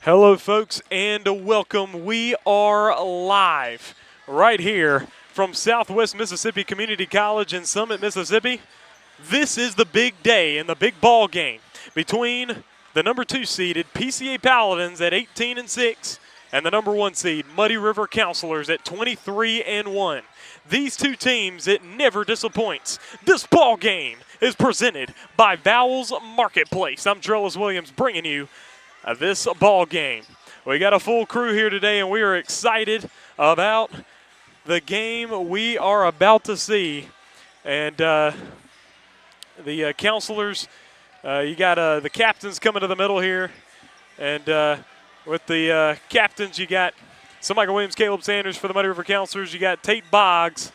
Hello, folks, and welcome. We are live right here from Southwest Mississippi Community College in Summit, Mississippi. This is the big day and the big ball game between the number 2 seeded PCA Paladins at 18-6 and the number 1 seed Muddy River Counselors at 23-1. These two teams, it never disappoints. This ball game is presented by Vowell's Marketplace. I'm Trellis Williams bringing you this ball game. We got a full crew here today, and we are excited about the game we are about to see. And the counselors, you got the captains coming to the middle here. And with the captains, you got Michael Williams, Caleb Sanders for the Muddy River Counselors. You got Tate Boggs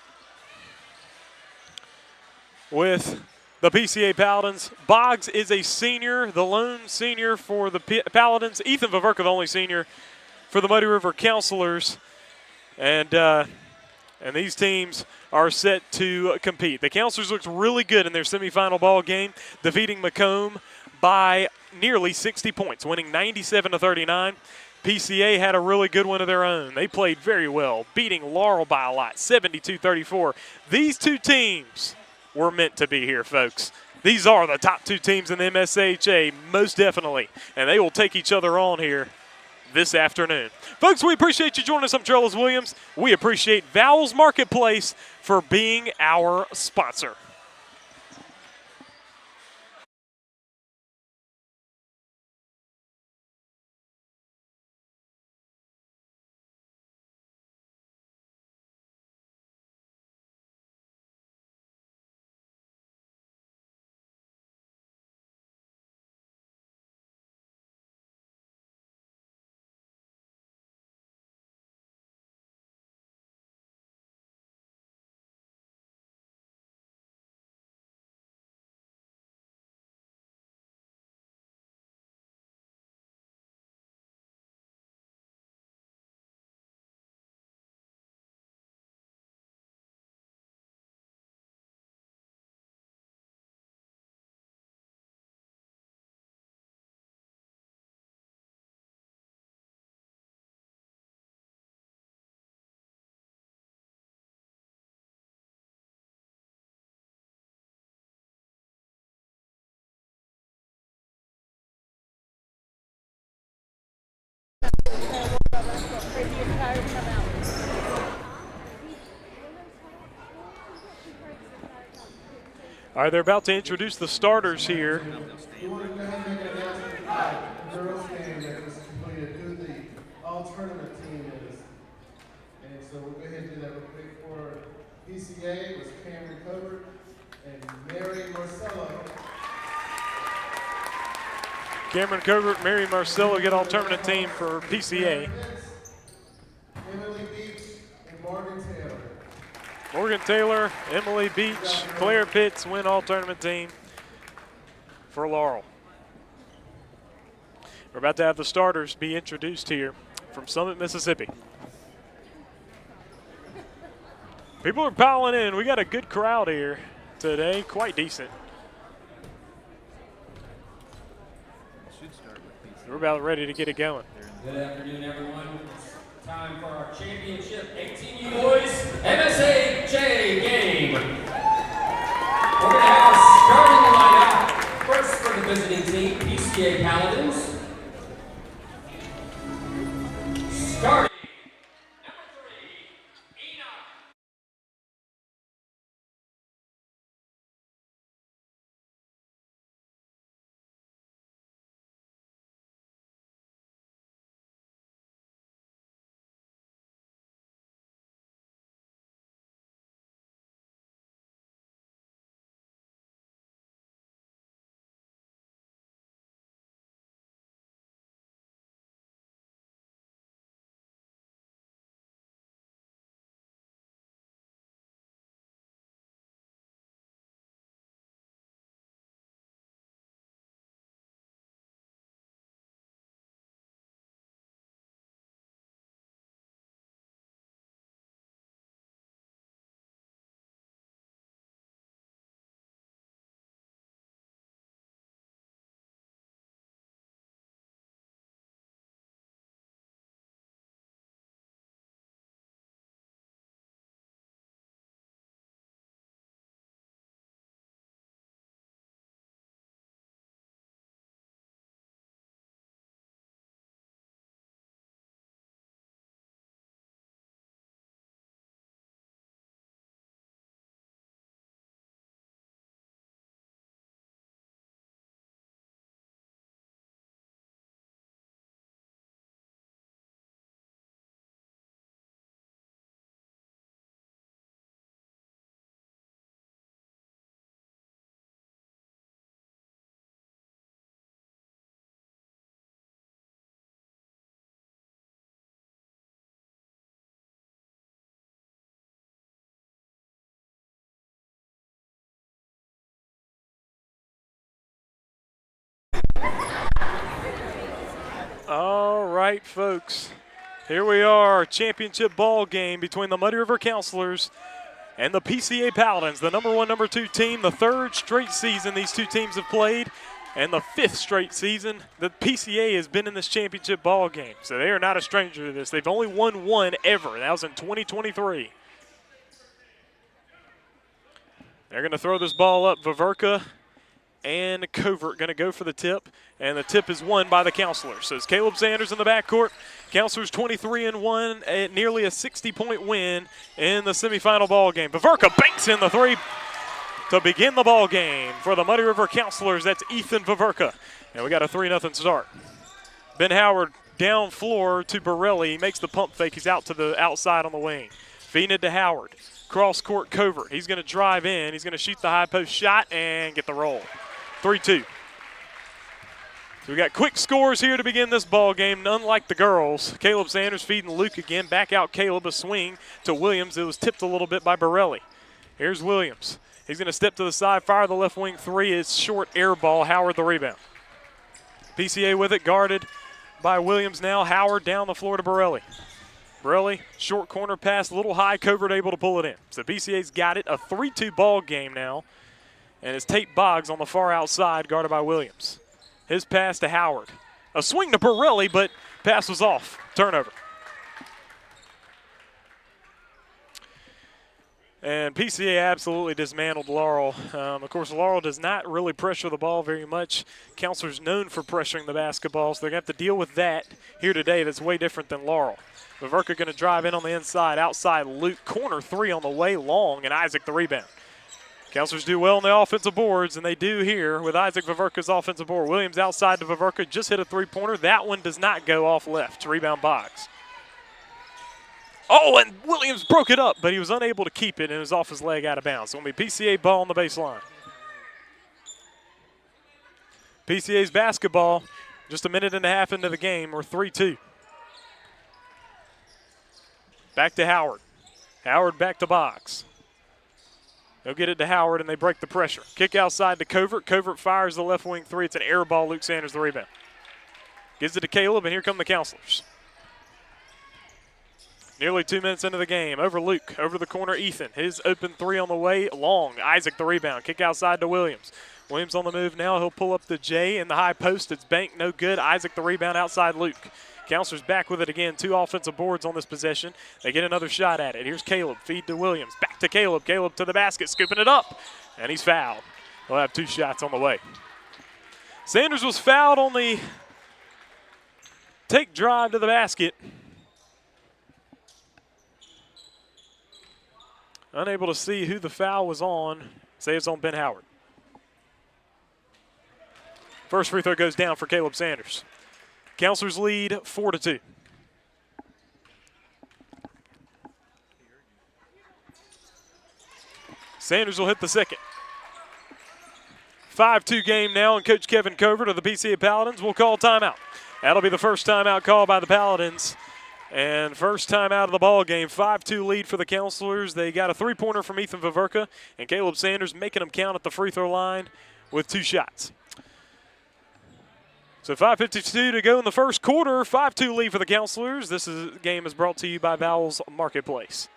with the PCA Paladins. Boggs is a senior, the lone senior for the Paladins. Ethan Vaverka, the only senior for the Muddy River Counselors. And these teams are set to compete. The Counselors looked really good in their semifinal ball game, defeating Macomb by nearly 60 points, winning 97-39. PCA had a really good one of their own. They played very well, beating Laurel by a lot, 72-34. These two teams were meant to be here, folks. These are the top 2 teams in the MSAHA, most definitely, and they will take each other on here this afternoon. Folks, we appreciate you joining us. I'm Trellis Williams. We appreciate Vowell's Marketplace for being our sponsor. All right, they're about to introduce the starters here. Girls game that was completed, who the all-tournament team is. And so we'll go ahead and do that real quick. For PCA, it was Cameron Covert and Mary Marcello. Cameron Covert, Mary Marcello get all-tournament team for PCA. Emily Beach and Morgan Taylor. Morgan Taylor, Emily Beach, Claire Pitts win all-tournament team for Laurel. We're about to have the starters be introduced here from Summit, Mississippi. People are piling in. We got a good crowd here today, quite decent. We're about ready to get it going. Good afternoon, everyone. It's time for our championship 18U boys MSAHA game. We're going to have a starting lineup. First for the visiting team, PCA Paladins. Starting. All right, folks. Here we are, championship ball game between the Muddy River Counselors and the PCA Paladins, the #1, #2 team. The third straight season these two teams have played, and the fifth straight season the PCA has been in this championship ball game. So they are not a stranger to this. They've only won one ever. That was in 2023. They're going to throw this ball up. Vaverka and Covert going to go for the tip, and the tip is won by the Counselors. So it's Caleb Sanders in the backcourt. Counselors 23-1, at nearly a 60-point win in the semifinal ball game. Vaverka banks in the three to begin the ball game for the Muddy River Counselors. That's Ethan Vaverka, and we got a 3-0 start. Ben Howard down floor to Borelli. He makes the pump fake. He's out to the outside on the wing. Feeding it to Howard. Cross court Covert. He's going to drive in. He's going to shoot the high post shot and get the roll. 3-2. So we got quick scores here to begin this ball game, unlike the girls. Caleb Sanders feeding Luke again. Back out Caleb, a swing to Williams. It was tipped a little bit by Borelli. Here's Williams. He's going to step to the side, fire the left wing three. It's short air ball. Howard the rebound. PCA with it, guarded by Williams now. Howard down the floor to Borelli. Borelli, short corner pass, a little high, Covert able to pull it in. So PCA's got it, a 3-2 ball game now. And it's Tate Boggs on the far outside, guarded by Williams. His pass to Howard. A swing to Borelli, but pass was off. Turnover. And PCA absolutely dismantled Laurel. Of course, Laurel does not really pressure the ball very much. Counselor's known for pressuring the basketball, so they're going to have to deal with that here today. That's way different than Laurel. Vaverka going to drive in on the inside. Outside, Luke, corner three on the way, long, and Isaac the rebound. Counselors do well on the offensive boards, and they do here with Isaac Vaverka's offensive board. Williams outside to Vaverka, just hit a three-pointer. That one does not go off left. Rebound Boggs. Oh, and Williams broke it up, but he was unable to keep it, and it was off his leg out of bounds. So it'll be PCA ball on the baseline. PCA's basketball, just a minute and a half into the game. We're 3-2. Back to Howard. Howard back to Boggs. They'll get it to Howard, and they break the pressure. Kick outside to Covert. Covert fires the left wing three. It's an air ball. Luke Sanders the rebound. Gives it to Caleb, and here come the Counselors. Nearly 2 minutes into the game. Over Luke. Over the corner, Ethan. His open three on the way. Long. Isaac the rebound. Kick outside to Williams. Williams on the move now. He'll pull up the J in the high post. It's banked. No good. Isaac the rebound outside Luke. Counselors back with it again. 2 offensive boards on this possession. They get another shot at it. Here's Caleb. Feed to Williams. Back to Caleb. Caleb to the basket. Scooping it up. And he's fouled. We'll have 2 shots on the way. Sanders was fouled on the take drive to the basket. Unable to see who the foul was on. Say it's on Ben Howard. First free throw goes down for Caleb Sanders. Counselors lead 4-2. Sanders will hit the second. 5-2 game now, and Coach Kevin Covert of the PCA Paladins will call timeout. That'll be the first timeout called by the Paladins. And first time out of the ball game, 5-2 lead for the Counselors. They got a three-pointer from Ethan Vaverka, and Caleb Sanders making them count at the free throw line with 2 shots. So 5:52 to go in the first quarter, 5-2 lead for the Counselors. This game is brought to you by Vowell's Marketplace.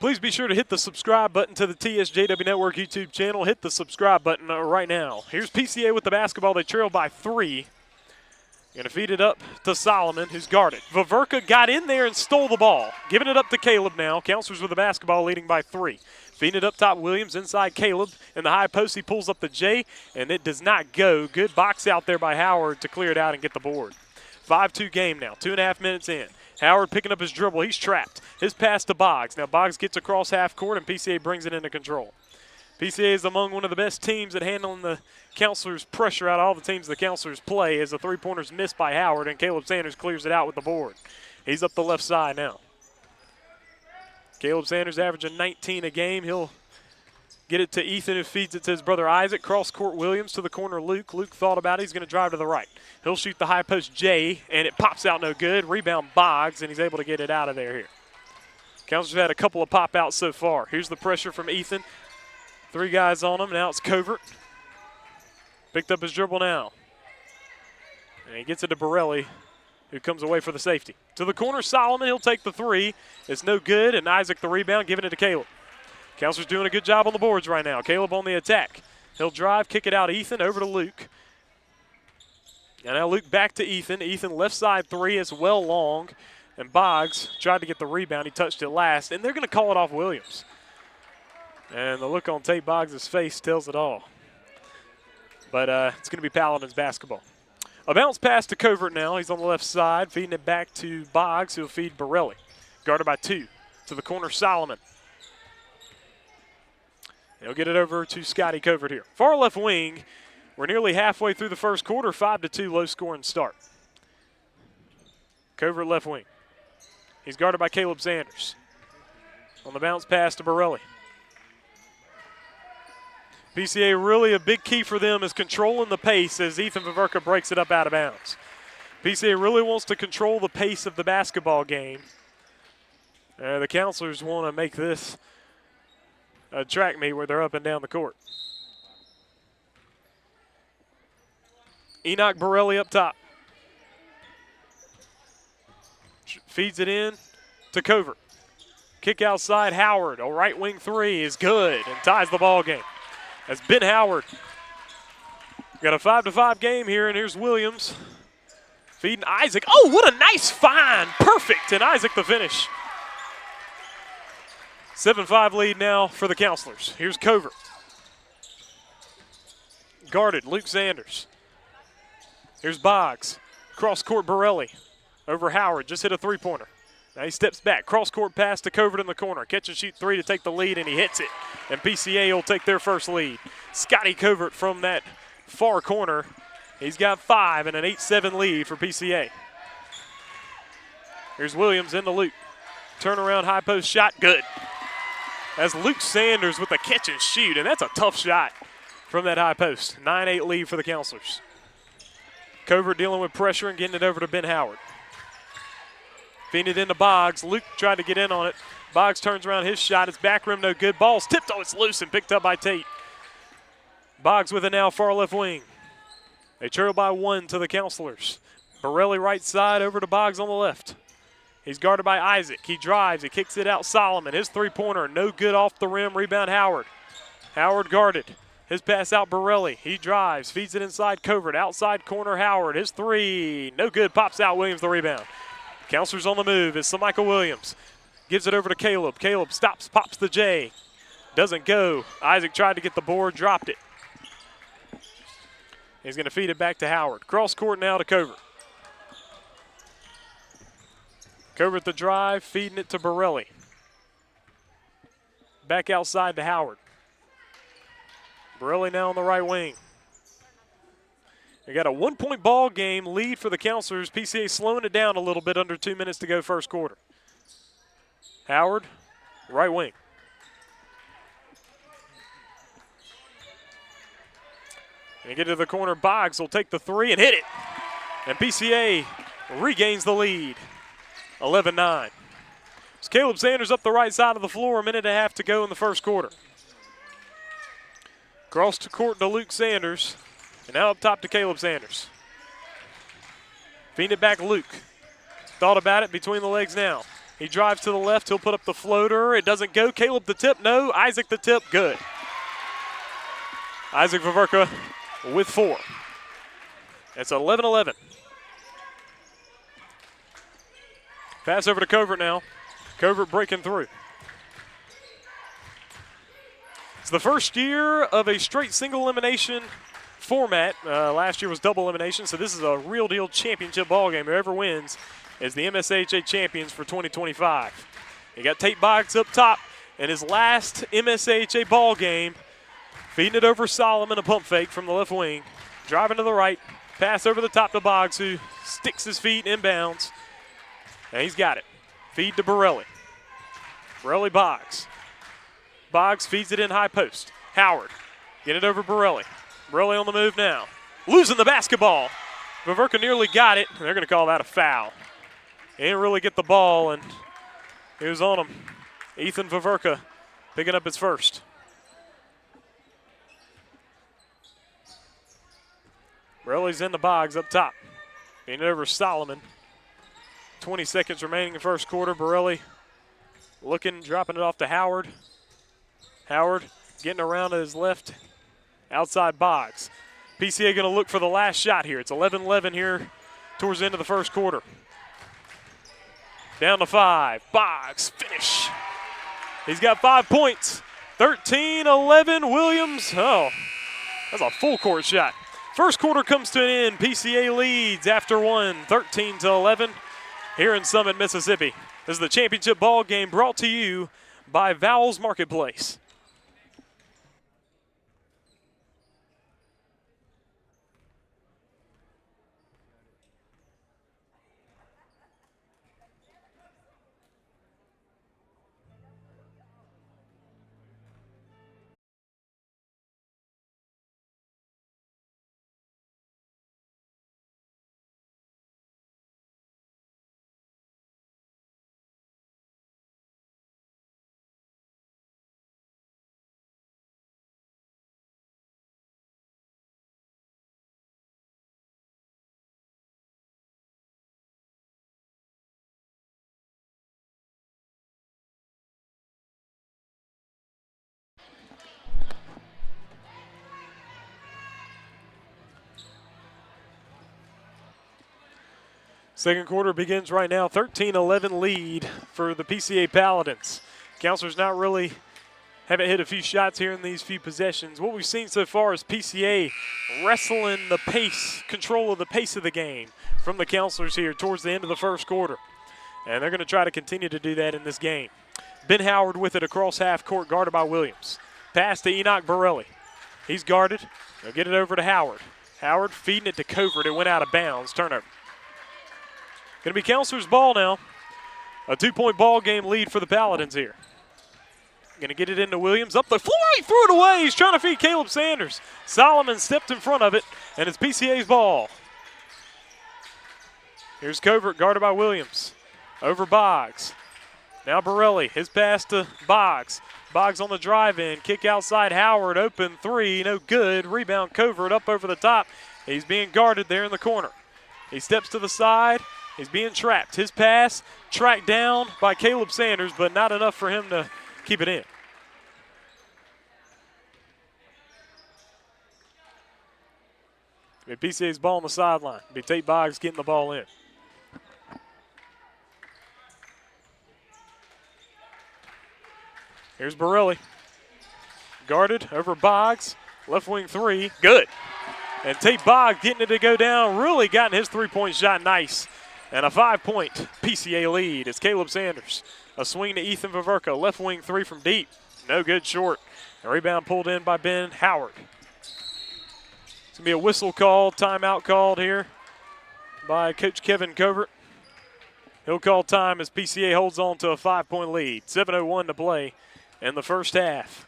Please be sure to hit the subscribe button to the TSJW Network YouTube channel. Hit the subscribe button right now. Here's PCA with the basketball. They trail by 3. Going to feed it up to Solomon, who's guarded. Vaverka got in there and stole the ball. Giving it up to Caleb now. Counselors with the basketball leading by 3. Feeding it up top, Williams inside Caleb. In the high post, he pulls up the J, and it does not go. Good box out there by Howard to clear it out and get the board. 5-2 game now, 2.5 minutes in. Howard picking up his dribble. He's trapped. His pass to Boggs. Now Boggs gets across half court, and PCA brings it into control. PCA is among one of the best teams at handling the Counselors' pressure out of all the teams the Counselors play, as the three-pointer's missed by Howard, and Caleb Sanders clears it out with the board. He's up the left side now. Caleb Sanders averaging 19 a game. He'll Get it to Ethan, who feeds it to his brother Isaac. Cross court Williams to the corner Luke. Luke thought about it. He's going to drive to the right. He'll shoot the high post Jay, and it pops out no good. Rebound Boggs, and he's able to get it out of there here. Counselors had a couple of pop outs so far. Here's the pressure from Ethan. 3 guys on him. Now it's Covert. Picked up his dribble now. And he gets it to Borelli, who comes away for the safety. To the corner, Solomon. He'll take the 3. It's no good, and Isaac the rebound, giving it to Caleb. Counselor's doing a good job on the boards right now. Caleb on the attack. He'll drive, kick it out. Ethan over to Luke. And now Luke back to Ethan. Ethan left side 3 is well long. And Boggs tried to get the rebound. He touched it last. And they're going to call it off Williams. And the look on Tate Boggs' face tells it all. But it's going to be Paladins basketball. A bounce pass to Covert now. He's on the left side, feeding it back to Boggs, who'll feed Borelli. Guarded by 2. To the corner, Solomon. He'll get it over to Scotty Covert here. Far left wing, we're nearly halfway through the first quarter, 5-2 low scoring start. Covert left wing. He's guarded by Caleb Sanders. On the bounce pass to Borelli. PCA really a big key for them is controlling the pace as Ethan Viverka breaks it up out of bounds. PCA really wants to control the pace of the basketball game. The counselors want to make this a track meet where they're up and down the court. Enoch Borelli up top. Feeds it in to Covert. Kick outside, Howard. A right wing 3 is good and ties the ball game. That's Ben Howard. Got a 5-5 game here, and here's Williams. Feeding Isaac. Oh, what a nice find. Perfect, and Isaac the finish. 7-5 lead now for the counselors. Here's Covert. Guarded, Luke Sanders. Here's Boggs. Cross court, Borelli. Over Howard, just hit a 3-pointer. Now he steps back. Cross court pass to Covert in the corner. Catch and shoot 3 to take the lead, and he hits it. And PCA will take their first lead. Scotty Covert from that far corner. He's got 5 and an 8-7 lead for PCA. Here's Williams into Luke. Turnaround high post shot, good. That's Luke Sanders with a catch and shoot, and that's a tough shot from that high post. 9-8 lead for the counselors. Covert dealing with pressure and getting it over to Ben Howard. Feeding it into Boggs. Luke tried to get in on it. Boggs turns around his shot. It's back rim, no good. Ball's tipped. Oh, it's loose and picked up by Tate. Boggs with it now, far left wing. They trail by 1 to the counselors. Borelli right side over to Boggs on the left. He's guarded by Isaac. He drives. He kicks it out. Solomon. His 3-pointer. No good off the rim. Rebound Howard. Howard guarded. His pass out Borelli. He drives. Feeds it inside Covert. Outside corner Howard. His 3. No good. Pops out. Williams the rebound. Counselors on the move. It's Michael Williams. Gives it over to Caleb. Caleb stops. Pops the J. Doesn't go. Isaac tried to get the board. Dropped it. He's going to feed it back to Howard. Cross court now to Covert. Covert the drive, feeding it to Borelli. Back outside to Howard. Borelli now on the right wing. They got a 1-point ball game lead for the counselors. PCA slowing it down a little bit, under 2 minutes to go first quarter. Howard, right wing. And get to the corner, Boggs will take the 3 and hit it. And PCA regains the lead. 11-9. It's Caleb Sanders up the right side of the floor, 1.5 minutes to go in the first quarter. Cross to court to Luke Sanders, and now up top to Caleb Sanders. Feeding it back Luke. Thought about it, between the legs now. He drives to the left, he'll put up the floater. It doesn't go. Caleb the tip, no. Isaac the tip, good. Isaac Viverka with 4. It's 11-11. Pass over to Covert now. Covert breaking through. It's the first year of a straight single elimination format. Last year was double elimination, so this is a real deal championship ball game. Whoever wins is the MSAHA champions for 2025. You got Tate Boggs up top in his last MSAHA ball game. Feeding it over Solomon, a pump fake from the left wing. Driving to the right. Pass over the top to Boggs, who sticks his feet inbounds. And he's got it. Feed to Borelli. Borelli Boggs. Boggs feeds it in high post. Howard, get it over Borelli. Borelli on the move now. Losing the basketball. Vaverka nearly got it. They're going to call that a foul. He didn't really get the ball, and he was on him. Ethan Vaverka picking up his first. Borelli's in the Boggs up top. Being it over Solomon. 20 seconds remaining in first quarter. Borelli looking, dropping it off to Howard. Howard getting around to his left. Outside Boggs. PCA going to look for the last shot here. It's 11-11 here towards the end of the first quarter. Down to 5. Boggs, finish. He's got 5 points. 13-11, Williams. Oh, that's a full court shot. First quarter comes to an end. PCA leads after one, 13-11 here in Summit, Mississippi. This is the championship ball game brought to you by Vowell's Marketplace. Second quarter begins right now. 13-11 lead for the PCA Paladins. Counselors not really haven't hit a few shots here in these few possessions. What we've seen so far is PCA wrestling the pace, control of the pace of the game from the Counselors here towards the end of the first quarter. And they're going to try to continue to do that in this game. Ben Howard with it across half court, guarded by Williams. Pass to Enoch Borelli. He's guarded. They'll get it over to Howard. Howard feeding it to Covert. It went out of bounds. Turnover. Going to be Counselors' ball now. A 2-point ball game lead for the Paladins here. Going to get it into Williams. Up the floor. He threw it away. He's trying to feed Caleb Sanders. Solomon stepped in front of it, and it's PCA's ball. Here's Covert, guarded by Williams. Over Boggs. Now Borelli. His pass to Boggs. Boggs on the drive-in. Kick outside Howard. Open three. No good. Rebound Covert up over the top. He's being guarded there in the corner. He steps to the side. He's being trapped. His pass tracked down by Caleb Sanders, but not enough for him to keep it in. PCA's ball on the sideline. Be Tate Boggs getting the ball in. Here's Borelli. Guarded over Boggs. Left wing three. Good. And Tate Boggs getting it to go down. Really gotten his three-point shot nice. And a 5-point PCA lead. It's Caleb Sanders. A swing to Ethan Vaverka. Left wing three from deep. No good, short. A rebound pulled in by Ben Howard. It's going to be a whistle called, timeout called here by Coach Kevin Covert. He'll call time as PCA holds on to a 5-point lead. 7:01 to play in the first half.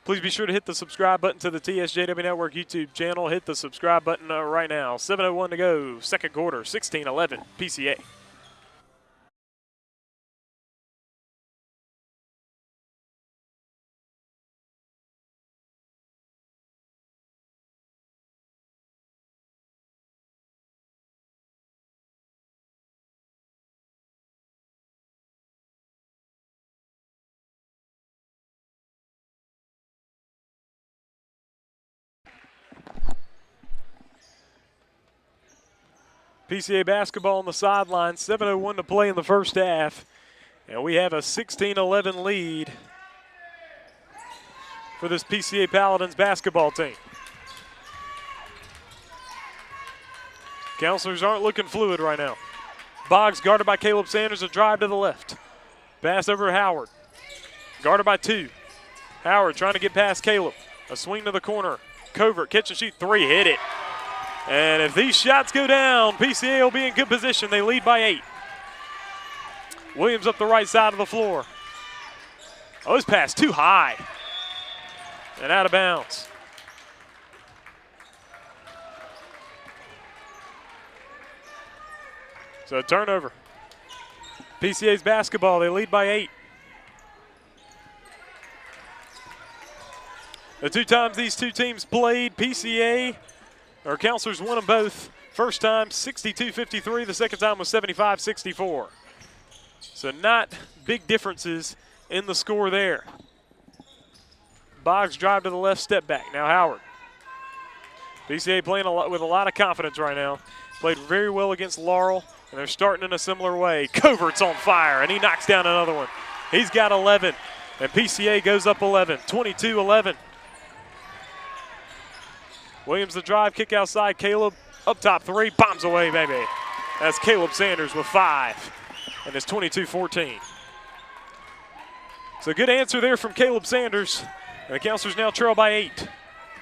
Please be sure to hit the subscribe button to the TSJW Network YouTube channel. Hit the subscribe button right now. 7:01 to go, second quarter, 16-11 PCA. PCA basketball on the sideline, 7:01 to play in the first half. And we have a 16-11 lead for this PCA Paladins basketball team. Counselors aren't looking fluid right now. Boggs guarded by Caleb Sanders, a drive to the left. Pass over to Howard. Guarded by two. Howard trying to get past Caleb. A swing to the corner. Covert, catch and shoot three, hit it. And if these shots go down, PCA will be in good position. They lead by 8. Williams up the right side of the floor. Oh, his pass too high. and out of bounds. So a turnover. PCA's basketball, they lead by 8. The 2 times these 2 teams played, PCA, or Counselors won them both. First time, 62-53. The second time was 75-64. So not big differences in the score there. Boggs drive to the left, step back. Now Howard. PCA playing with a lot of confidence right now. Played very well against Laurel, and they're starting in a similar way. Covert's on fire, and he knocks down another one. He's got 11, and PCA goes up 11, 22-11. Williams the drive, kick outside. Caleb up top 3, bombs away, baby. That's Caleb Sanders with 5, and it's 22-14. So good answer there from Caleb Sanders. And the Counselors now trail by 8.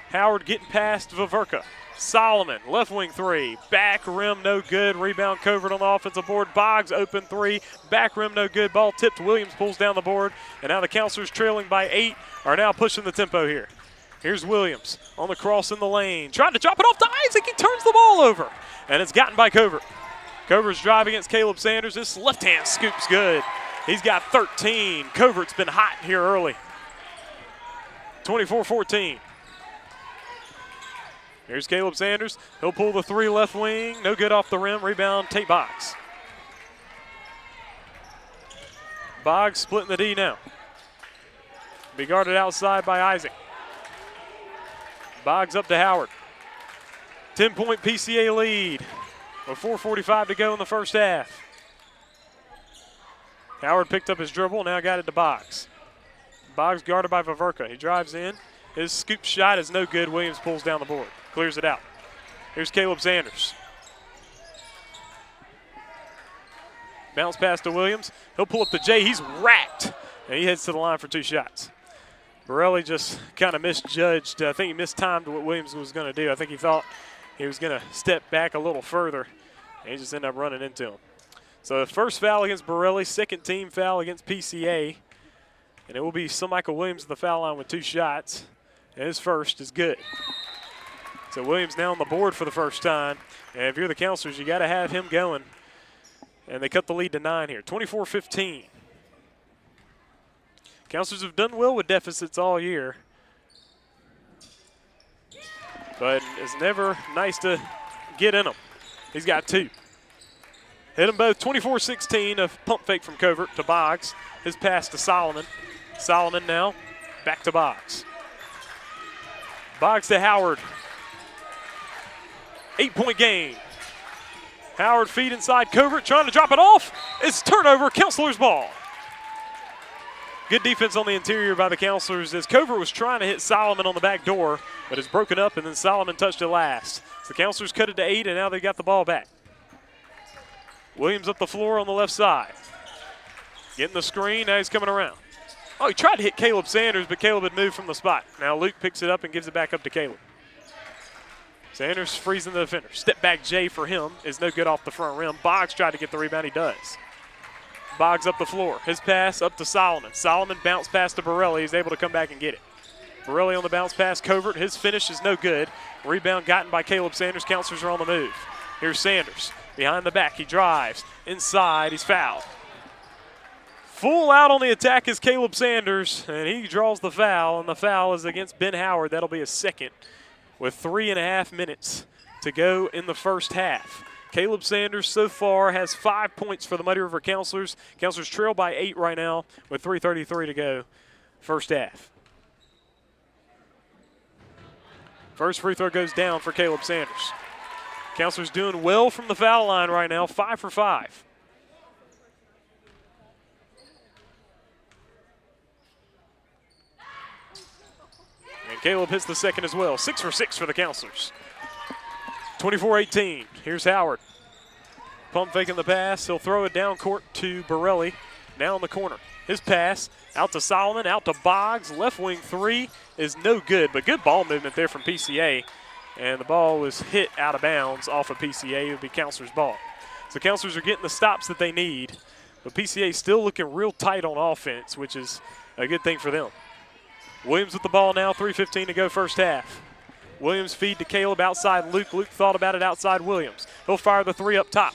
Howard getting past Vaverka. Solomon, left wing 3, back rim no good. Rebound Covert on the offensive board. Boggs open 3, back rim no good. Ball tipped. Williams pulls down the board, and now the Counselors trailing by 8 are now pushing the tempo here. Here's Williams on the cross in the lane. Trying to drop it off to Isaac. He turns the ball over, and it's gotten by Covert. Covert's drive against Caleb Sanders. This left-hand scoop's good. He's got 13. Covert's been hot here early. 24-14. Here's Caleb Sanders. He'll pull the 3 left wing. No good off the rim. Rebound, Tate Boggs. Boggs splitting the D now. Be guarded outside by Isaac. Boggs up to Howard. 10-point PCA lead with 4:45 to go in the first half. Howard picked up his dribble, now got it to Boggs. Boggs guarded by Vaverka. He drives in. His scoop shot is no good. Williams pulls down the board, clears it out. Here's Caleb Sanders. Bounce pass to Williams. He'll pull up the J. He's racked, and he heads to the line for 2 shots. Borelli just kind of misjudged. I think he mistimed what Williams was going to do. I think he thought he was going to step back a little further, and he just ended up running into him. So the first foul against Borelli, second team foul against PCA, and it will be Michael Williams at the foul line with 2 shots, and his first is good. So Williams now on the board for the first time, and if you're the Counselors, you got to have him going, and they cut the lead to 9 here, 24-15. Counselors have done well with deficits all year, but it's never nice to get in them. He's got 2. Hit them both. 24-16, a pump fake from Covert to Boggs. His pass to Solomon. Solomon now back to Boggs. Boggs to Howard. 8-point game. Howard feed inside Covert, trying to drop it off. It's turnover, Counselors ball. Good defense on the interior by the Counselors as Covert was trying to hit Solomon on the back door, but it's broken up, and then Solomon touched it last. So the Counselors cut it to 8, and now they got the ball back. Williams up the floor on the left side. Getting the screen, now he's coming around. Oh, he tried to hit Caleb Sanders, but Caleb had moved from the spot. Now Luke picks it up and gives it back up to Caleb. Sanders freezing the defender. Step back J for him is no good off the front rim. Boggs tried to get the rebound, he does. Boggs up the floor. His pass up to Solomon. Solomon bounced pass to Borelli. He's able to come back and get it. Borelli on the bounce pass. Covert. His finish is no good. Rebound gotten by Caleb Sanders. Counselors are on the move. Here's Sanders. Behind the back. He drives. Inside. He's fouled. Full out on the attack is Caleb Sanders, and he draws the foul, and the foul is against Ben Howard. That'll be a second with 3.5 minutes to go in the first half. Caleb Sanders so far has 5 points for the Muddy River Counselors. Counselors trail by 8 right now with 3:33 to go first half. First free throw goes down for Caleb Sanders. Counselors doing well from the foul line right now, 5 for 5. And Caleb hits the second as well, 6 for 6 for the Counselors. 24-18. Here's Howard. Pump faking the pass. He'll throw it down court to Borelli. Now in the corner. His pass out to Solomon, out to Boggs. Left wing 3 is no good, but good ball movement there from PCA. And the ball was hit out of bounds off of PCA. It would be Counselors' ball. So Counselors are getting the stops that they need, but PCA is still looking real tight on offense, which is a good thing for them. Williams with the ball now, 3:15 to go first half. Williams feed to Caleb outside Luke. Luke thought about it outside Williams. He'll fire the three up top.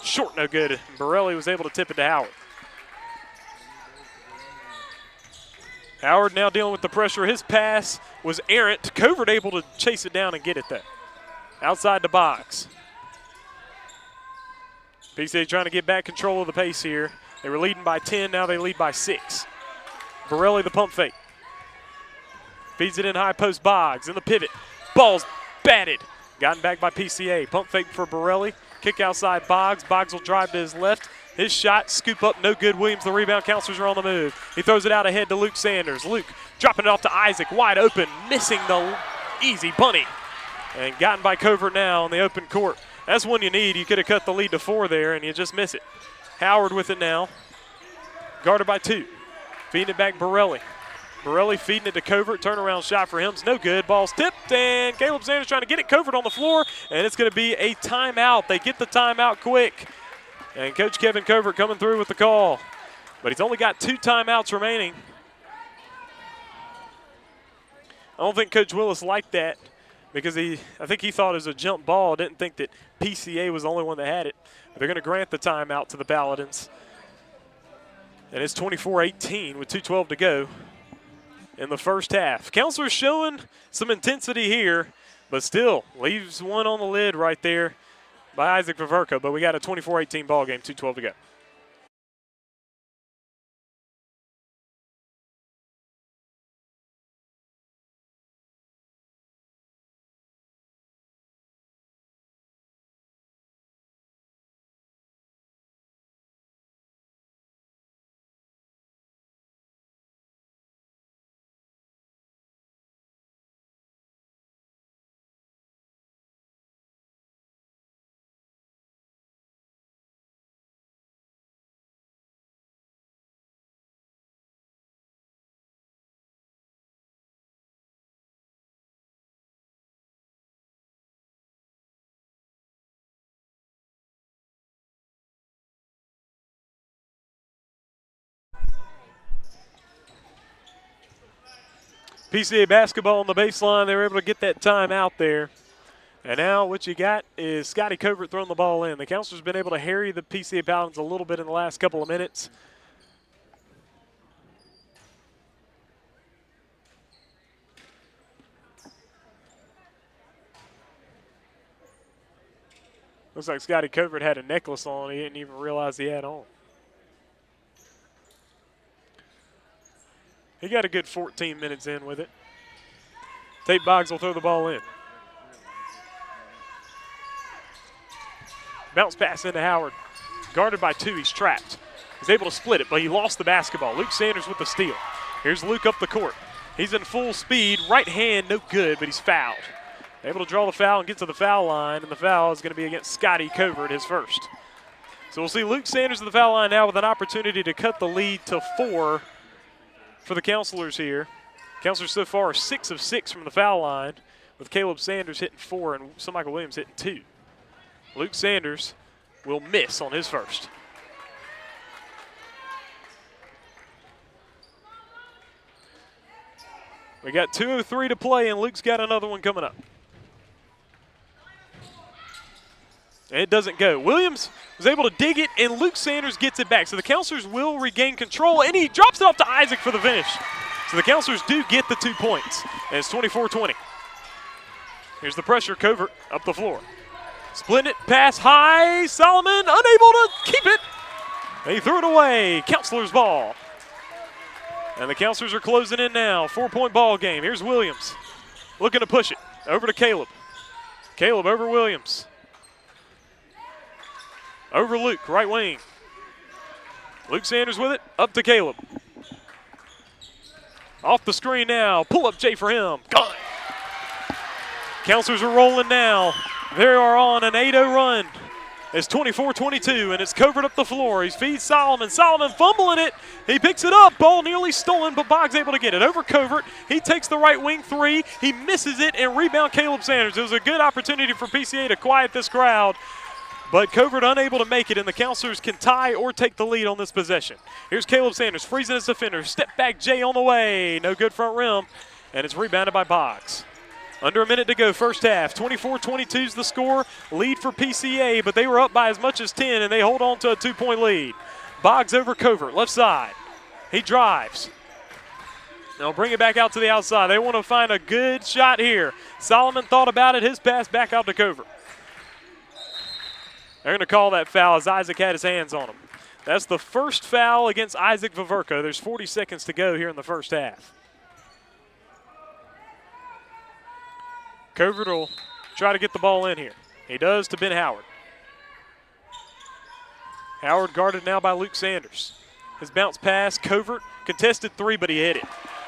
Short, no good. Borelli was able to tip it to Howard. Howard now dealing with the pressure. His pass was errant. Covert able to chase it down and get it there. Outside the box. PCA trying to get back control of the pace here. They were leading by 10, now they lead by 6. Borelli the pump fake. Feeds it in high post. Boggs in the pivot. Ball's batted. Gotten back by PCA. Pump fake for Borelli. Kick outside Boggs. Boggs will drive to his left. His shot, scoop up, no good. Williams the rebound. Counselors are on the move. He throws it out ahead to Luke Sanders. Luke dropping it off to Isaac. Wide open, missing the easy bunny. And gotten by Covert now on the open court. That's one you need. You could have cut the lead to 4 there, and you just miss it. Howard with it now. Guarded by 2. Feeding it back Borelli. Borelli feeding it to Covert. Turnaround shot for him is no good. Ball's tipped, and Caleb Sanders trying to get it. Covert on the floor, and it's going to be a timeout. They get the timeout quick. And Coach Kevin Covert coming through with the call. But he's only got 2 timeouts remaining. I don't think Coach Willis liked that because I think he thought it was a jump ball. Didn't think that PCA was the only one that had it. But they're going to grant the timeout to the Paladins. And it's 24-18 with 2:12 to go in the first half. Counselors showing some intensity here, but still leaves one on the lid right there by Isaac Viverka. But we got a 24-18 ball game, 2:12 to go. PCA basketball on the baseline. They were able to get that time out there. And now what you got is Scotty Covert throwing the ball in. The counselor's been able to harry the PCA Paladins a little bit in the last couple of minutes. Looks like Scotty Covert had a necklace on he didn't even realize he had on. He got a good 14 minutes in with it. Tate Boggs will throw the ball in. Bounce pass into Howard. Guarded by 2, he's trapped. He's able to split it, but he lost the basketball. Luke Sanders with the steal. Here's Luke up the court. He's in full speed. Right hand, no good, but he's fouled. Able to draw the foul and get to the foul line, and the foul is going to be against Scotty Covert, his first. So we'll see Luke Sanders at the foul line now with an opportunity to cut the lead to 4 for the counselors here. Counselors so far are 6 of 6 from the foul line, with Caleb Sanders hitting 4 and Michael Williams hitting 2. Luke Sanders will miss on his first. We got 2:03 to play, and Luke's got another one coming up. And it doesn't go. Williams was able to dig it, and Luke Sanders gets it back. So the counselors will regain control, and he drops it off to Isaac for the finish. So the counselors do get the 2 points, and it's 24-20. Here's the pressure, Covert up the floor. Split it, pass high, Solomon unable to keep it. He threw it away, counselors ball. And the counselors are closing in now, 4-point ball game. Here's Williams looking to push it, over to Caleb. Caleb over Williams. Over Luke, right wing. Luke Sanders with it, up to Caleb. Off the screen now, pull up J for him, gone. Counselors are rolling now. They are on an 8-0 run. It's 24-22, and it's Covert up the floor. He feeds Solomon. Solomon fumbling it. He picks it up. Ball nearly stolen, but Boggs able to get it. Over Covert. He takes the right wing 3. He misses it, and rebound Caleb Sanders. It was a good opportunity for PCA to quiet this crowd. but Covert unable to make it, and the Counselors can tie or take the lead on this possession. Here's Caleb Sanders freezing his defender. Step back Jay on the way. No good front rim, and it's rebounded by Boggs. Under a minute to go, first half. 24-22 is the score. Lead for PCA, but they were up by as much as 10, and they hold on to a 2-point lead. Boggs over Covert, left side. He drives. They'll bring it back out to the outside. They want to find a good shot here. Solomon thought about it. His pass back out to Covert. They're going to call that foul as Isaac had his hands on him. That's the first foul against Isaac Vaverka. There's 40 seconds to go here in the first half. Covert will try to get the ball in here. He does to Ben Howard. Howard guarded now by Luke Sanders. His bounce pass, Covert, contested three, but he hit it.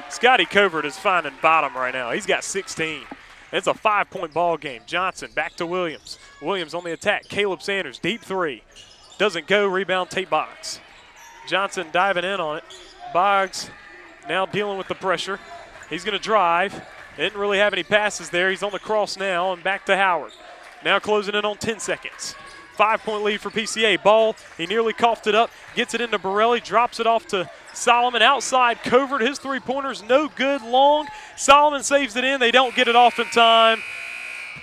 Scotty Covert is finding bottom right now. He's got 16. It's a 5-point ball game. Johnson back to Williams. Williams on the attack. Caleb Sanders, deep three. Doesn't go, rebound, Tate Boggs. Johnson diving in on it. Boggs now dealing with the pressure. He's going to drive. Didn't really have any passes there. He's on the cross now and back to Howard. Now closing in on 10 seconds. 5-point lead for PCA. Ball, he nearly coughed it up. Gets it into Borelli, drops it off to Solomon. Outside, Covert, his three-pointer's no good, long. Solomon saves it in. They don't get it off in time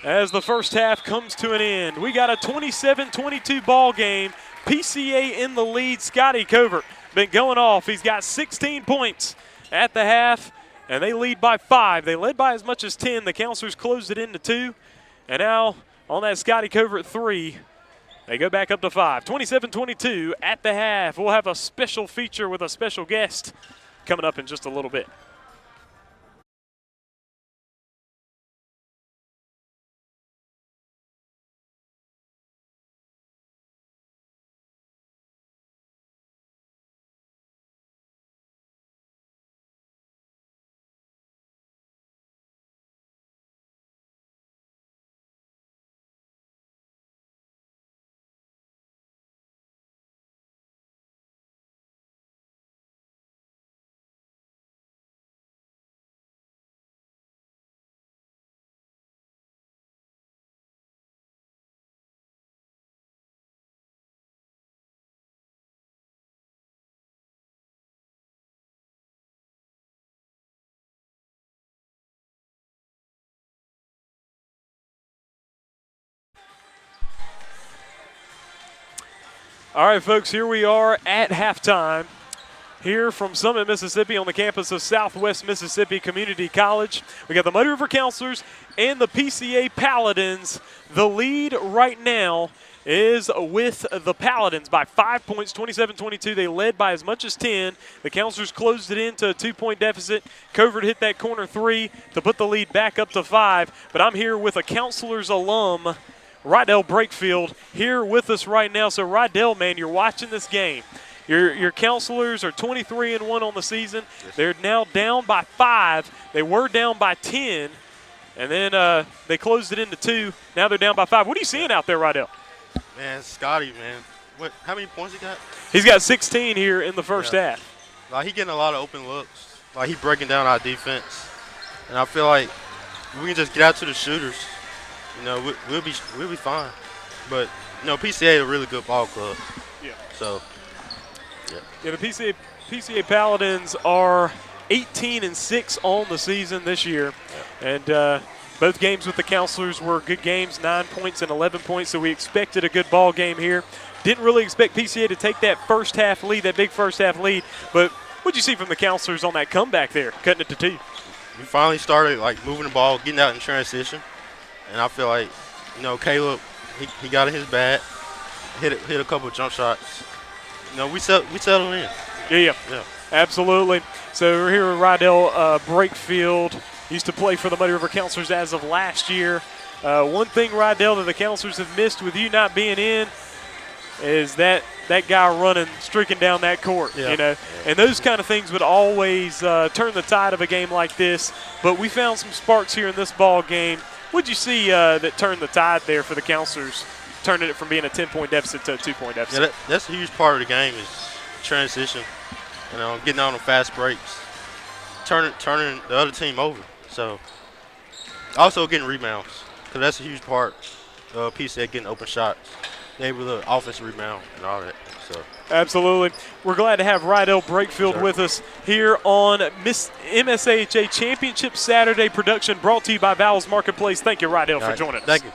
as the first half comes to an end. We got a 27-22 ball game. PCA in the lead. Scotty Covert been going off. He's got 16 points at the half, and they lead by 5. They led by as much as 10. The Counselors closed it into 2. And now on that Scotty Covert 3, they go back up to 5. 27-22 at the half. We'll have a special feature with a special guest coming up in just a little bit. All right, folks, here we are at halftime here from Summit, Mississippi on the campus of Southwest Mississippi Community College. We got the Muddy River Counselors and the PCA Paladins. The lead right now is with the Paladins by 5 points, 27-22. They led by as much as 10. The Counselors closed it into a 2-point deficit. Covert hit that corner 3 to put the lead back up to 5. But I'm here with a Counselors alum, Rydell Brakefield, here with us right now. So, Rydell, man, you're watching this game. Your Counselors are 23-1 on the season. They're now down by 5. They were down by 10, and then they closed it into 2. Now they're down by 5. What are you seeing out there, Rydell? Man, Scotty, man. How many points he got? He's got 16 here in the first half. Like, he getting a lot of open looks. Like, he breaking down our defense. And I feel like if we can just get out to the shooters, you know, we'll be fine. But, you know, PCA is a really good ball club. Yeah. So, yeah, the PCA Paladins are 18-6 on the season this year. Yeah. And both games with the Counselors were good games, 9 points and 11 points, so we expected a good ball game here. Didn't really expect PCA to take that first half lead, that big first half lead, but what'd you see from the Counselors on that comeback there, cutting it to 2? We finally started, like, moving the ball, getting out in transition. And I feel like, you know, Caleb, he got in his bag, hit a couple of jump shots. You know, we settled in. Yeah. Absolutely. So we're here with Rydell Brakefield. Used to play for the Muddy River Counselors as of last year. One thing, Rydell, that the Counselors have missed with you not being in is that guy running, streaking down that court, you know. And those kind of things would always turn the tide of a game like this. But we found some sparks here in this ball game. What'd you see that turned the tide there for the Counselors, turning it from being a 10-point deficit to a 2-point deficit? Yeah, that's a huge part of the game is transition, you know, getting on the fast breaks, turning the other team over. So also getting rebounds, because that's a huge part of PCA getting open shots. able to offensive rebound and all that. So Absolutely. We're glad to have Rydell Brakefield with us here on MSAHA Championship Saturday production brought to you by Vowell's Marketplace. Thank you, Rydell, for joining us. Thank you.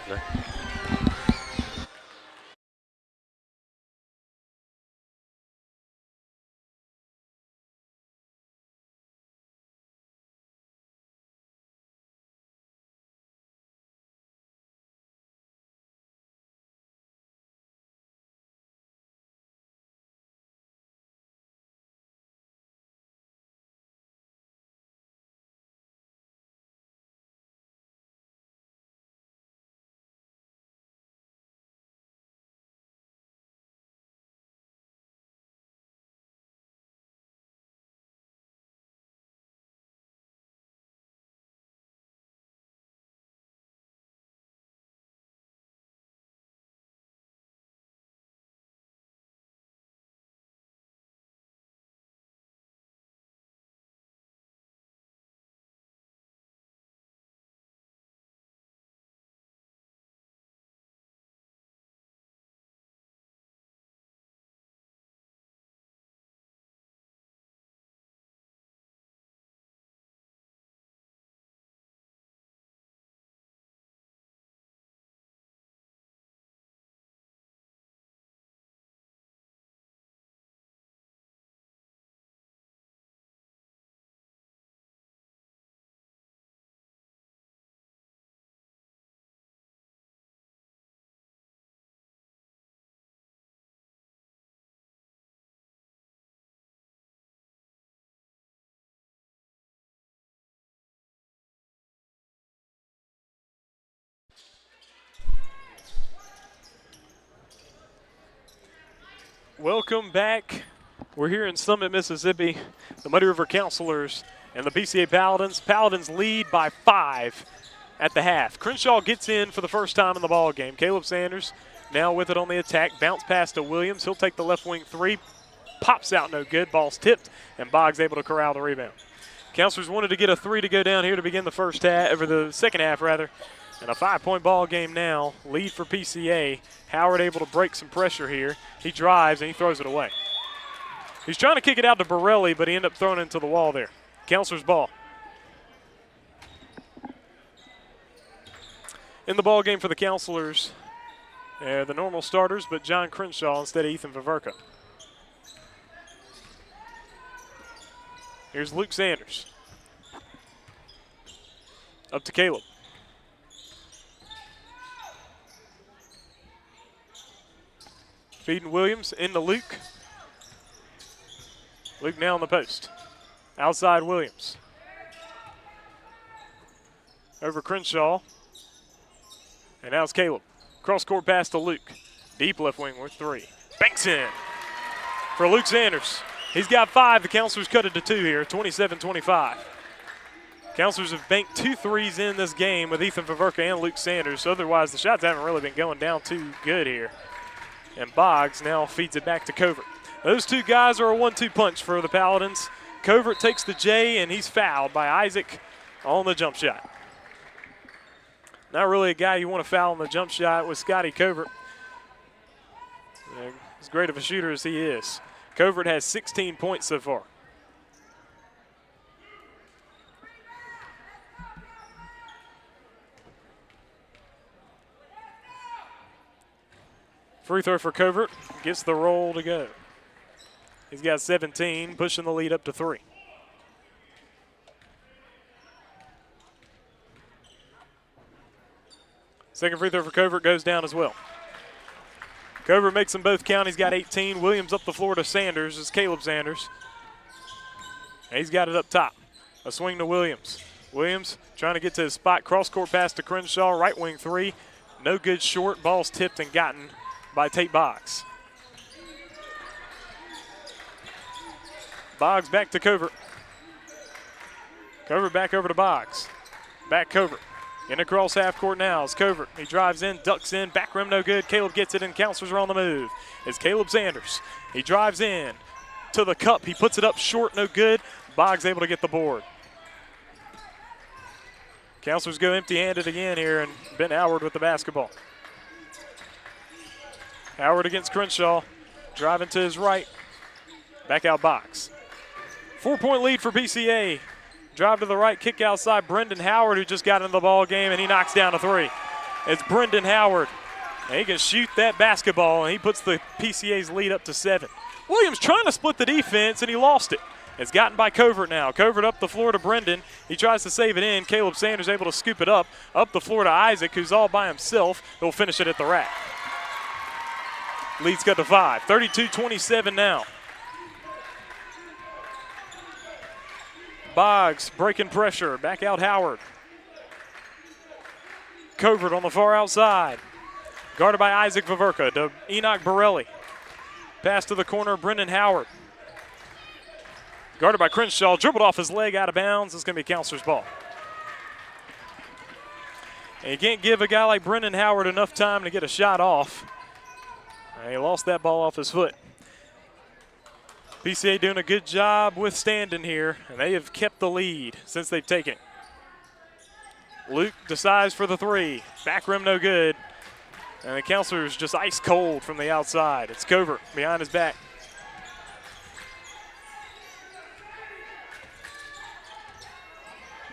Welcome back. We're here in Summit, Mississippi. The Muddy River Counselors and the PCA Paladins. Paladins lead by 5 at the half. Crenshaw gets in for the first time in the ball game. Caleb Sanders now with it on the attack. Bounce pass to Williams. He'll take the left wing 3. Pops out no good. Ball's tipped, and Boggs able to corral the rebound. Counselors wanted to get a 3 to go down here to begin the first half, or the second half rather. And a 5-point ball game now. Lead for PCA. Howard able to break some pressure here. He drives and he throws it away. He's trying to kick it out to Borelli, but he ended up throwing it into the wall there. Counselors ball. In the ball game for the Counselors, the normal starters, but John Crenshaw instead of Ethan Viverka. Here's Luke Sanders. Up to Caleb. Feeding Williams into Luke. Luke now on the post. Outside Williams. Over Crenshaw. And now it's Caleb. Cross court pass to Luke. Deep left wing with 3. Banks in for Luke Sanders. He's got 5. The Counselors cut it to 2 here, 27-25. Counselors have banked 2 threes in this game with Ethan Viverka and Luke Sanders. Otherwise, the shots haven't really been going down too good here. And Boggs now feeds it back to Covert. Those 2 guys are a 1-2 punch for the Paladins. Covert takes the J, and he's fouled by Isaac on the jump shot. Not really a guy you want to foul on the jump shot with Scotty Covert. As great of a shooter as he is. Covert has 16 points so far. Free throw for Covert, gets the roll to go. He's got 17, pushing the lead up to 3. Second free throw for Covert goes down as well. Covert makes them both count. He's got 18. Williams up the floor to Sanders. It's Caleb Sanders. And he's got it up top. A swing to Williams. Williams trying to get to his spot. Cross-court pass to Crenshaw. Right wing 3. No good short. Ball's tipped and gotten by Tate Boggs. Boggs back to Covert. Covert back over to Boggs. Back Covert. In across half court now is Covert. He drives in, ducks in, back rim no good. Caleb gets it and Counselors are on the move. It's Caleb Sanders. He drives in to the cup. He puts it up short, no good. Boggs able to get the board. Counselors go empty-handed again here, and Ben Howard with the basketball. Howard against Crenshaw. Driving to his right. Back out box. 4-point lead for PCA. Drive to the right, kick outside. Brendan Howard, who just got into the ball game, and he knocks down a three. It's Brendan Howard. And he can shoot that basketball, and he puts the PCA's lead up to 7. Williams trying to split the defense, and he lost it. It's gotten by Covert now. Covert up the floor to Brendan. He tries to save it in. Caleb Sanders able to scoop it up the floor to Isaac, who's all by himself. He'll finish it at the rack. Lead's cut to 5. 32-27 now. Boggs breaking pressure. Back out Howard. Covert on the far outside. Guarded by Isaac Vaverka to Enoch Borelli. Pass to the corner, Brendan Howard. Guarded by Crenshaw, dribbled off his leg out of bounds. It's going to be Counselor's ball. And you can't give a guy like Brendan Howard enough time to get a shot off. And he lost that ball off his foot. PCA doing a good job withstanding here, and they have kept the lead since they've taken it. Luke decides for the three. Back rim no good. And the Counselor's just ice cold from the outside. It's Covert behind his back.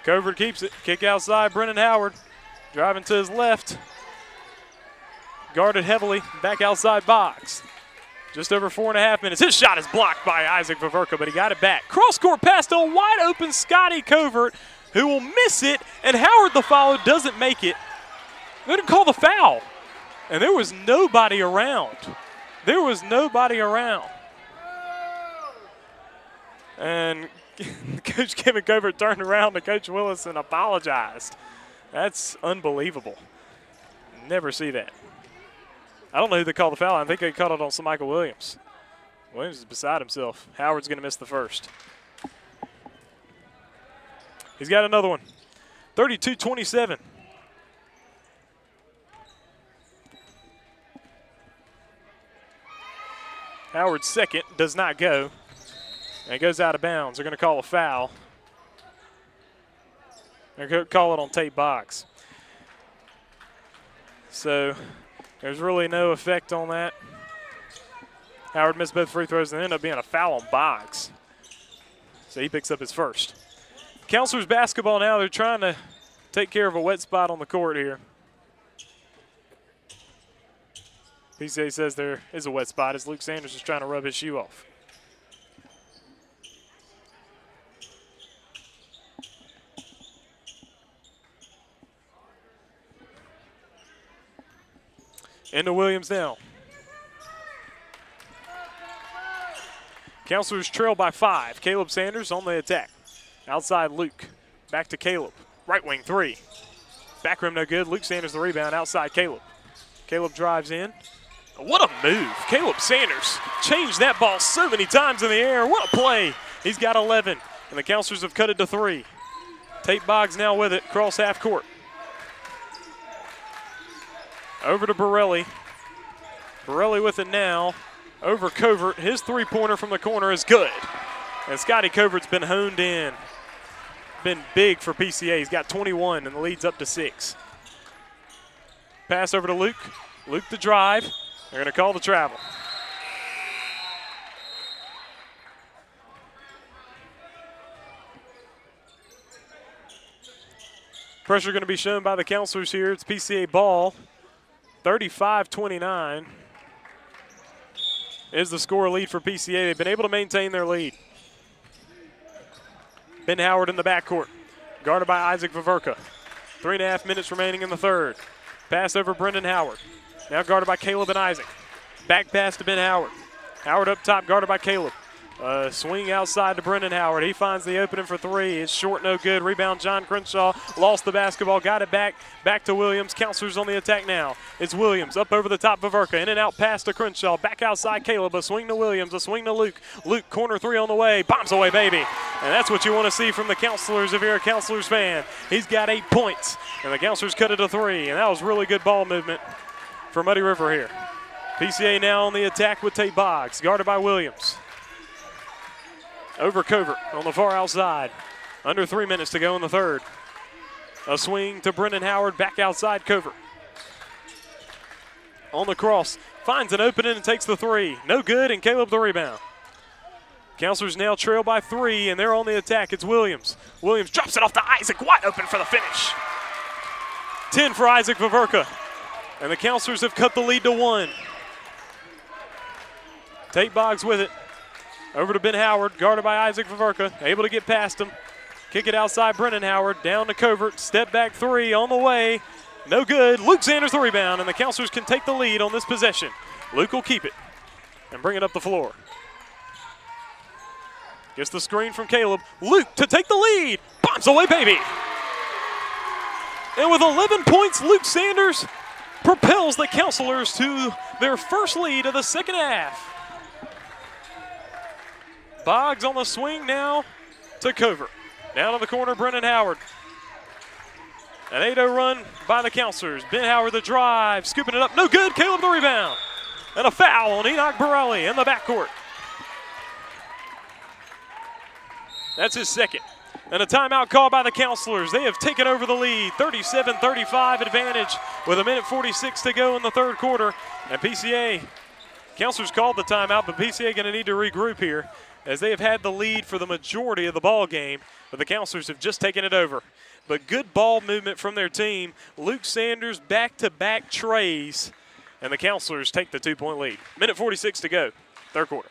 Covert keeps it. Kick outside, Brendan Howard. Driving to his left. Guarded heavily. Back outside box. Just over 4.5 minutes. His shot is blocked by Isaac Vaverka, but he got it back. Cross-court pass to a wide-open Scotty Covert, who will miss it, and Howard, the follow, doesn't make it. They didn't call the foul, and there was nobody around. There was nobody around. And Coach Kevin Covert turned around to Coach Willis and apologized. That's unbelievable. Never see that. I don't know who they called the foul. I think they called it on Michael Williams. Williams is beside himself. Howard's going to miss the first. He's got another one. 32-27. Howard's second does not go. And it goes out of bounds. They're going to call a foul. They're going to call it on Tate Boggs. So there's really no effect on that. Howard missed both free throws and ended up being a foul on Boggs. So he picks up his first. Counselors basketball now. They're trying to take care of a wet spot on the court here. PCA says there is a wet spot as Luke Sanders is trying to rub his shoe off. Into Williams now. Counselors trail by 5. Caleb Sanders on the attack. Outside Luke. Back to Caleb. Right wing three. Back rim no good. Luke Sanders the rebound. Outside Caleb. Caleb drives in. What a move. Caleb Sanders changed that ball so many times in the air. What a play. He's got 11. And the Counselors have cut it to 3. Tate Boggs now with it. Cross half court. Over to Borelli. Borelli with it now. Over Covert. His three-pointer from the corner is good. And Scotty Covert's been honed in. Been big for PCA. He's got 21 and the lead's up to 6. Pass over to Luke. Luke the drive. They're going to call the travel. Pressure going to be shown by the Counselors here. It's PCA ball. 35-29 is the score lead for PCA. They've been able to maintain their lead. Ben Howard in the backcourt, guarded by Isaac Vaverka. 3.5 minutes remaining in the third. Pass over Brendan Howard. Now guarded by Caleb and Isaac. Back pass to Ben Howard. Howard up top, guarded by Caleb. Swing outside to Brendan Howard. He finds the opening for 3. It's short, no good. Rebound, John Crenshaw. Lost the basketball, got it back. Back to Williams. Counselors on the attack now. It's Williams up over the top of Vaverka. In and out pass to Crenshaw. Back outside Caleb. A swing to Williams. A swing to Luke. Luke, corner 3 on the way. Bombs away, baby. And that's what you want to see from the Counselors if you're a Counselors fan. He's got 8 points. And the Counselors cut it to 3. And that was really good ball movement for Muddy River here. PCA now on the attack with Tate Boggs. Guarded by Williams. Over Covert on the far outside. Under 3 minutes to go in the third. A swing to Brendan Howard, back outside Covert. on the cross. Finds an opening and takes the three. No good, and Caleb the rebound. Counselors now trail by 3, and they're on the attack. It's Williams. Williams drops it off to Isaac, wide open for the finish. 10 for Isaac Vaverka. And the Counselors have cut the lead to 1. Tate Boggs with it. Over to Ben Howard, guarded by Isaac Vaverka. Able to get past him. Kick it outside Brennan Howard. Down to Covert. Step back 3 on the way. No good. Luke Sanders the rebound, and the Counselors can take the lead on this possession. Luke will keep it and bring it up the floor. Gets the screen from Caleb. Luke to take the lead. Bombs away, baby. And with 11 points, Luke Sanders propels the Counselors to their first lead of the second half. Boggs on the swing now to Covert. Down to the corner, Brennan Howard. An 8-0 run by the Counselors. Ben Howard the drive, scooping it up. No good, Caleb the rebound. And a foul on Enoch Borelli in the backcourt. That's his second. And a timeout call by the Counselors. They have taken over the lead, 37-35 advantage with 1:46 to go in the third quarter. And PCA, Counselors called the timeout, but PCA going to need to regroup here as they have had the lead for the majority of the ball game, but the Counselors have just taken it over. But good ball movement from their team. Luke Sanders back-to-back trays, and the Counselors take the 2-point lead. 1:46 to go, third quarter.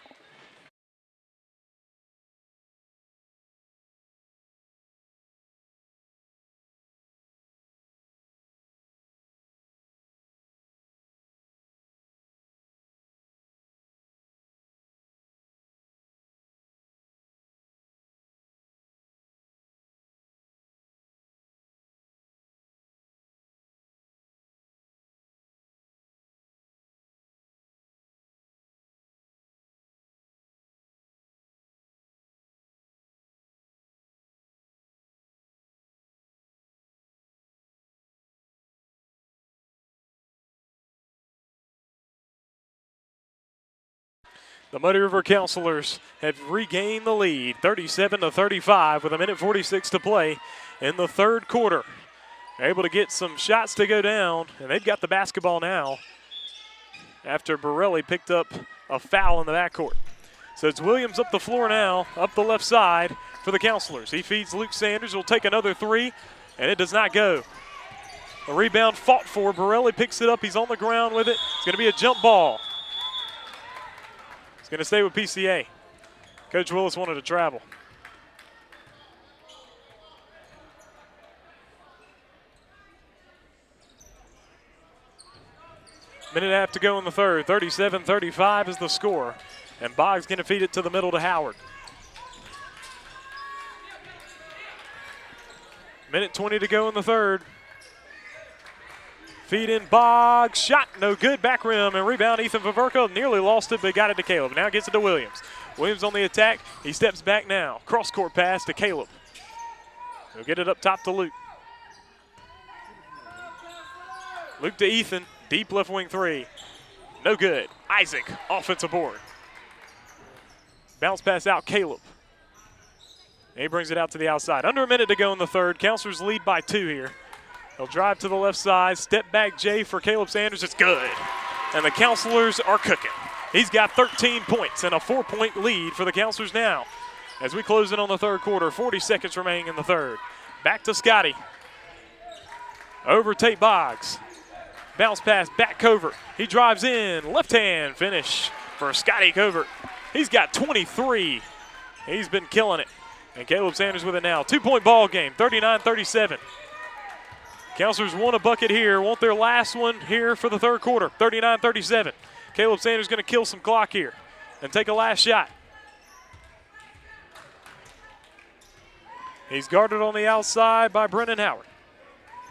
The Muddy River Counselors have regained the lead, 37-35 with 1:46 to play in the third quarter. They're able to get some shots to go down, and they've got the basketball now after Borelli picked up a foul in the backcourt. So it's Williams up the floor now, up the left side for the Counselors. He feeds Luke Sanders, will take another 3, and it does not go. A rebound fought for. Borelli picks it up. He's on the ground with it. It's going to be a jump ball. It's going to stay with PCA. Coach Willis wanted to travel. Minute and a half to go in the third. 37-35 is the score. And Boggs going to feed it to the middle to Howard. Minute 20 to go in the third. Feed in Boggs, shot no good, back rim, and rebound Ethan Vaverka. Nearly lost it, but got it to Caleb. Now gets it to Williams. Williams on the attack. He steps back now. Cross-court pass to Caleb. He'll get it up top to Luke. Luke to Ethan, deep left wing 3. No good. Isaac, offensive board. Bounce pass out, Caleb. And he brings it out to the outside. Under a minute to go in the third. Counselors lead by 2 here. He'll drive to the left side, step back J for Caleb Sanders. It's good. And the Counselors are cooking. He's got 13 points and a 4-point lead for the Counselors now. As we close in on the third quarter, 40 seconds remaining in the third. Back to Scotty. Over Tate Boggs. Bounce pass, back Covert. He drives in, left hand finish for Scotty Covert. He's got 23. He's been killing it. And Caleb Sanders with it now. 2-point ball game, 39-37. Counselors want a bucket here, want their last one here for the third quarter, 39-37. Caleb Sanders going to kill some clock here and take a last shot. He's guarded on the outside by Brennan Howard.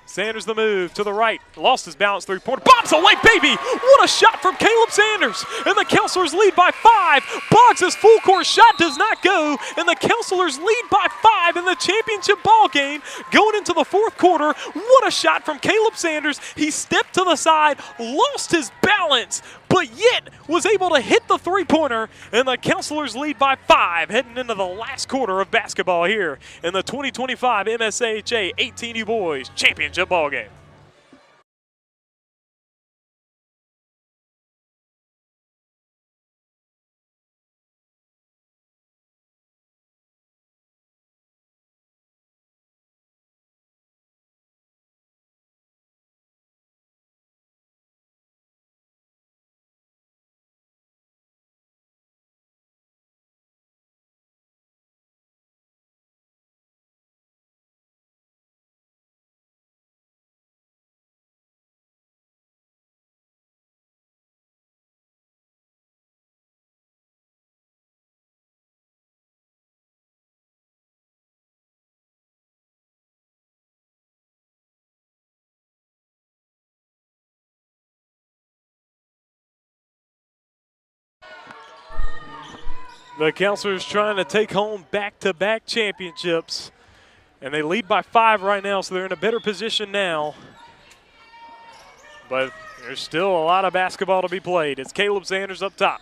Sanders the move to the right, lost his balance three-pointer, bombs away, baby! What a shot from Caleb Sanders! And the Counselors lead by 5. Boggs' full court shot does not go, and the Counselors lead by 5 in the championship ball game. Going into the fourth quarter, what a shot from Caleb Sanders! He stepped to the side, lost his balance, but yet was able to hit the three-pointer, and the Counselors lead by 5 heading into the last quarter of basketball here in the 2025 MSAHA 18U Boys Championship ball game. The Counselors trying to take home back-to-back championships. And they lead by 5 right now, so they're in a better position now. But there's still a lot of basketball to be played. It's Caleb Sanders up top.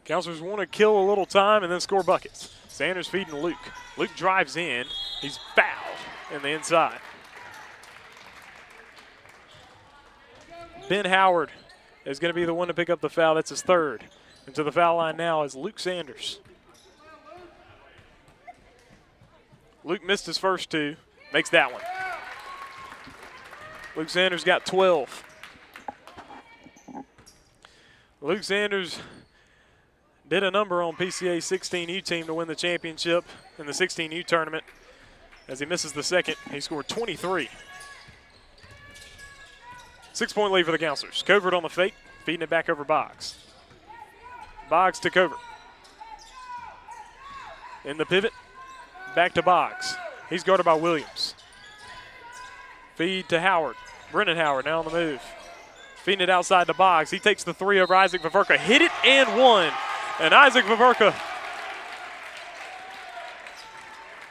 Counselors want to kill a little time and then score buckets. Sanders feeding Luke. Luke drives in. He's fouled in the inside. Ben Howard is going to be the one to pick up the foul. That's his 3rd. And to the foul line now is Luke Sanders. Luke missed his first 2. Makes that one. Luke Sanders got 12. Luke Sanders did a number on PCA's 16U team to win the championship in the 16U tournament. As he misses the second, he scored 23. 6-point lead for the Counselors. Covert on the fake, feeding it back over Boggs. Boggs to Covert. In the pivot, back to Boggs. He's guarded by Williams. Feed to Howard. Brennan Howard now on the move. Feeding it outside to Boggs. He takes the 3 over Isaac Vaverka. Hit it and one. And Isaac Vaverka.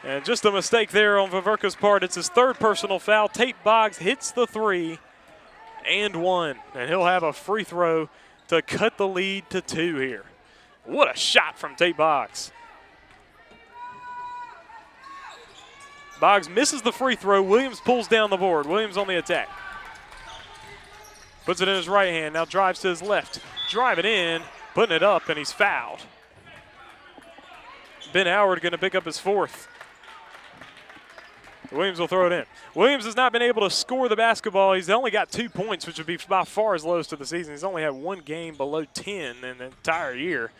And just a mistake there on Vaverka's part. It's his 3rd personal foul. Tate Boggs hits the 3 and 1. And he'll have a free throw to cut the lead to 2 here. What a shot from Tate Boggs. Boggs misses the free throw. Williams pulls down the board. Williams on the attack. Puts it in his right hand. Now drives to his left. Drive it in. Putting it up, and he's fouled. Ben Howard going to pick up his 4th. Williams will throw it in. Williams has not been able to score the basketball. He's only got 2 points, which would be by far his lowest of the season. He's only had 1 game below 10 in the entire year,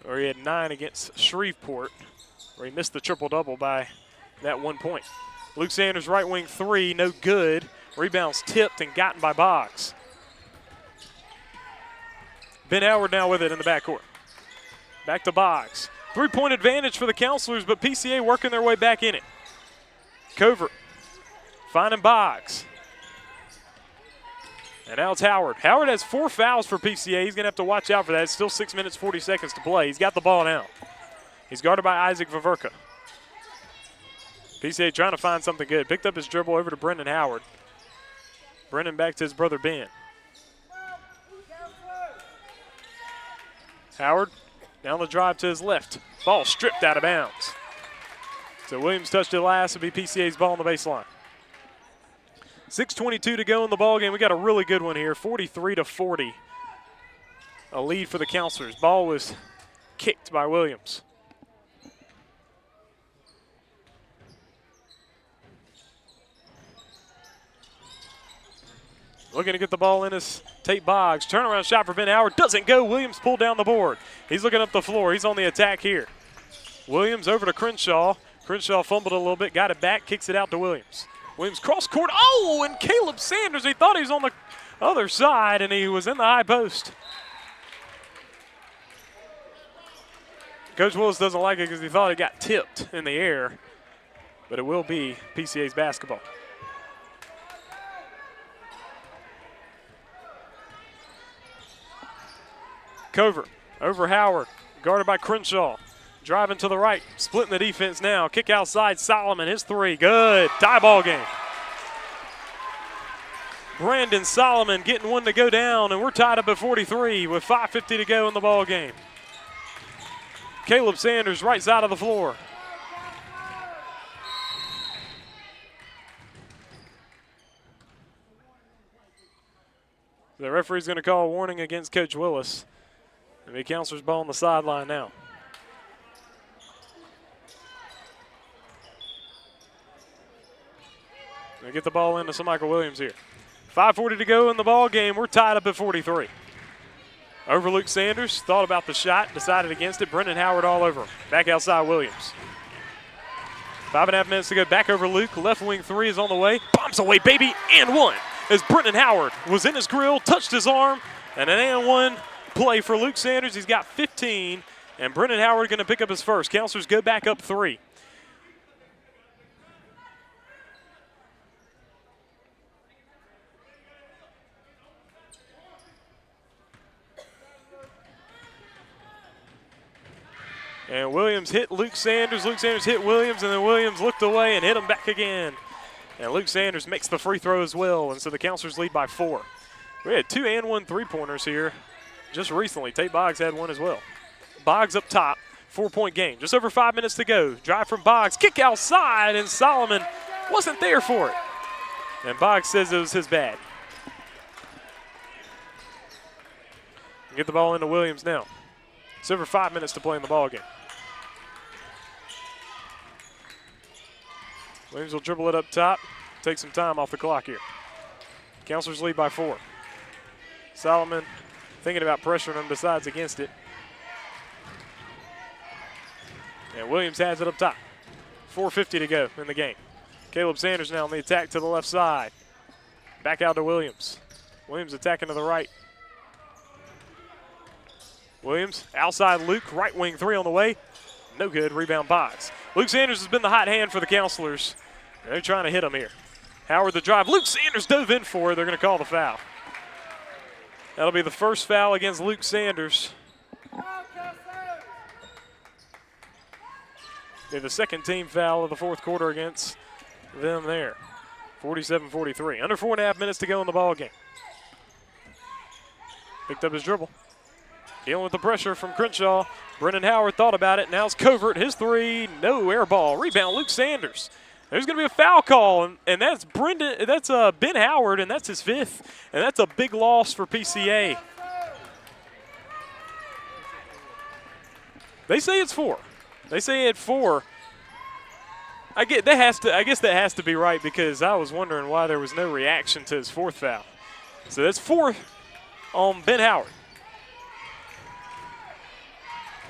where he had 9 against Shreveport, where he missed the triple-double by that 1 point. Luke Sanders, right wing 3, no good. Rebounds tipped and gotten by Boggs. Ben Howard now with it in the backcourt. Back to Boggs. 3-point advantage for the Counselors, but PCA working their way back in it. Covert finding Boggs. And now it's Howard. Howard has 4 fouls for PCA. He's going to have to watch out for that. It's still 6 minutes, 40 seconds to play. He's got the ball now. He's guarded by Isaac Vaverka. PCA trying to find something good. Picked up his dribble over to Brendan Howard. Brendan back to his brother Ben. Howard down the drive to his left. Ball stripped out of bounds. So Williams touched it last. It'll be PCA's ball on the baseline. 6:22 to go in the ball game. We got a really good one here, 43-40. A lead for the Counselors. Ball was kicked by Williams. Looking to get the ball in is Tate Boggs. Turnaround shot for Ben Howard. Doesn't go. Williams pulled down the board. He's looking up the floor. He's on the attack here. Williams over to Crenshaw. Crenshaw fumbled a little bit, got it back, kicks it out to Williams. Williams cross court. Oh, and Caleb Sanders, he thought he was on the other side, and he was in the high post. Coach Willis doesn't like it because he thought it got tipped in the air, but it will be PCA's basketball. Covert over Howard, guarded by Crenshaw. Driving to the right, splitting the defense now. Kick outside, Solomon, his 3, good. Tie ball game. Brandon Solomon getting one to go down, and we're tied up at 43 with 5:50 to go in the ball game. Caleb Sanders, right side of the floor. The referee's going to call a warning against Coach Willis. And the Counselors ball on the sideline now. They get the ball into Michael Williams here. 5:40 to go in the ball game. We're tied up at 43. Over Luke Sanders, thought about the shot, decided against it. Brendan Howard all over him. Back outside Williams. 5.5 minutes to go. Back over Luke. Left wing 3 is on the way. Bombs away, baby, and 1. As Brendan Howard was in his grill, touched his arm, and an and 1 play for Luke Sanders. He's got 15, and Brendan Howard going to pick up his first. Counselors go back up 3. And Williams hit Luke Sanders. Luke Sanders hit Williams, and then Williams looked away and hit him back again. And Luke Sanders makes the free throw as well, and so the Counselors lead by 4. We had 2 and 1 3-pointers here just recently. Tate Boggs had one as well. Boggs up top, 4-point game. Just over 5 minutes to go. Drive from Boggs, kick outside, and Solomon wasn't there for it. And Boggs says it was his bad. Get the ball into Williams now. It's over 5 minutes to play in the ball game. Williams will dribble it up top, take some time off the clock here. Counselors lead by 4. Solomon thinking about pressuring him, decides against it. And Williams has it up top. 4:50 to go in the game. Caleb Sanders now on the attack to the left side. Back out to Williams. Williams attacking to the right. Williams, outside Luke, right wing 3 on the way. No good, rebound Boggs. Luke Sanders has been the hot hand for the Counselors. They're trying to hit him here. Howard the drive. Luke Sanders dove in for it. They're going to call the foul. That'll be the first foul against Luke Sanders. Be the second team foul of the fourth quarter against them there. 47-43. Under 4.5 minutes to go in the ball game. Picked up his dribble. Dealing with the pressure from Crenshaw. Brendan Howard thought about it. Now it's Covert. His 3. No air ball. Rebound Luke Sanders. There's going to be a foul call, and that's Ben Howard, and that's his 5th. And that's a big loss for PCA. They say it's 4. They say at 4. I guess that has to be right, because I was wondering why there was no reaction to his 4th foul. So that's 4 on Ben Howard.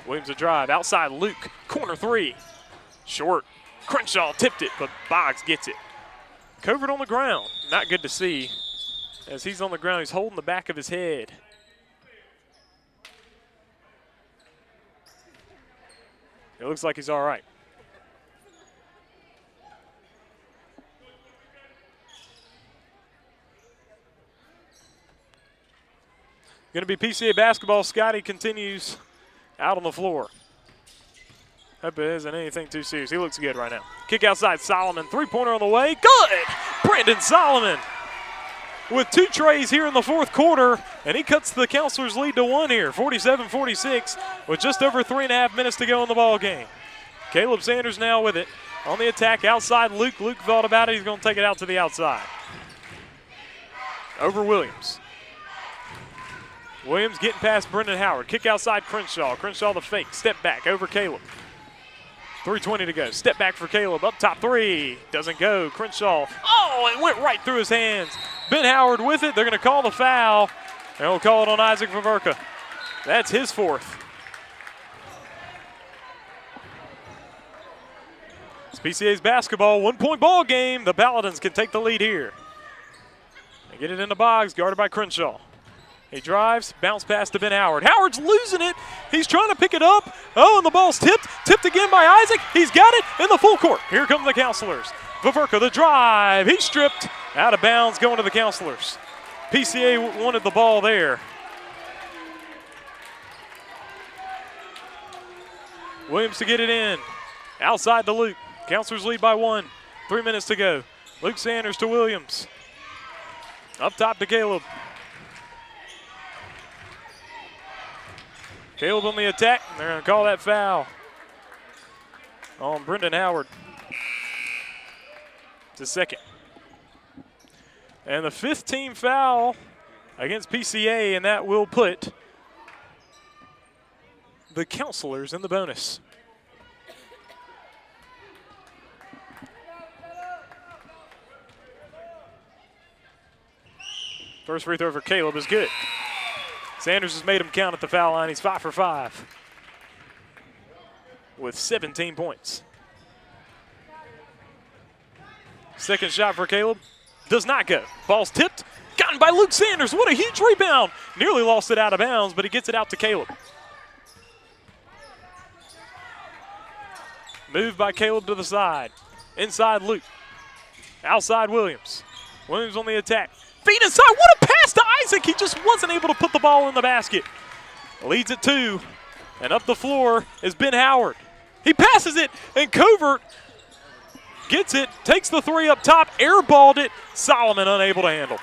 Williams a drive, outside Luke, corner 3. Short. Crenshaw tipped it, but Boggs gets it. Covert on the ground. Not good to see. As he's on the ground, he's holding the back of his head. It looks like he's all right. Going to be PCA basketball. Scotty continues out on the floor. Hope it isn't anything too serious. He looks good right now. Kick outside Solomon. 3-pointer on the way. Good! Brandon Solomon with 2 trays here in the fourth quarter, and he cuts the Counselors' lead to 1 here. 47-46 with just over 3.5 minutes to go in the ball game. Caleb Sanders now with it. On the attack outside Luke. Luke thought about it. He's going to take it out to the outside. Over Williams. Williams getting past Brendan Howard. Kick outside Crenshaw. Crenshaw the fake. Step back over Caleb. 3:20 to go. Step back for Caleb. Up top 3. Doesn't go. Crenshaw. Oh, it went right through his hands. Ben Howard with it. They're going to call the foul. And we'll call it on Isaac Vaverka. That's his 4th. It's PCA's basketball. 1-point ball game. The Paladins can take the lead here. They get it into Boggs, guarded by Crenshaw. He drives, bounce pass to Ben Howard. Howard's losing it. He's trying to pick it up. Oh, and the ball's tipped. Tipped again by Isaac. He's got it in the full court. Here come the Counselors. Vaverka, the drive. He's stripped. Out of bounds, going to the Counselors. PCA wanted the ball there. Williams to get it in. Outside to Luke. Counselors lead by 1. 3 minutes to go. Luke Sanders to Williams. Up top to Caleb. Caleb on the attack. They're going to call that foul on Brendan Howard. It's his 2nd. And the 5th team foul against PCA, and that will put the Counselors in the bonus. First free throw for Caleb is good. Sanders has made him count at the foul line. He's 5 for 5 with 17 points. Second shot for Caleb. Does not go. Ball's tipped. Gotten by Luke Sanders. What a huge rebound. Nearly lost it out of bounds, but he gets it out to Caleb. Moved by Caleb to the side. Inside Luke. Outside Williams. Williams on the attack. Feet inside. What a pass to Isaac. He just wasn't able to put the ball in the basket. Leads it 2. And up the floor is Ben Howard. He passes it, and Covert gets it, takes the three up top, airballed it. Solomon unable to handle.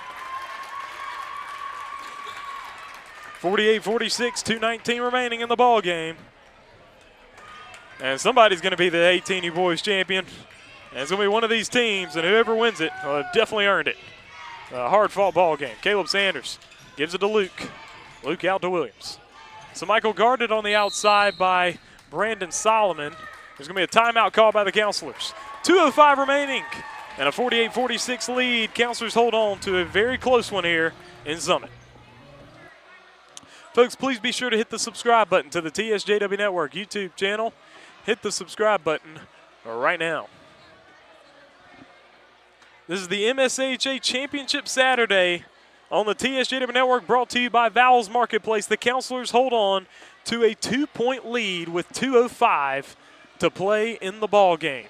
48-46, 2:19 remaining in the ball game. And somebody's going to be the 18U boys champion. And it's going to be one of these teams, and whoever wins it will have definitely earned it. A hard-fought ball game. Caleb Sanders gives it to Luke. Luke out to Williams. So Michael guarded on the outside by Brandon Solomon. There's going to be a timeout call by the counselors. 2:05 remaining and a 48-46 lead. Counselors hold on to a very close one here in Summit. Folks, please be sure to hit the subscribe button to the TSJW Network YouTube channel. Hit the subscribe button right now. This is the MSAHA Championship Saturday on the TSJW Network, brought to you by Vowell's Marketplace. The counselors hold on to a 2-point lead with 2:05 to play in the ball game.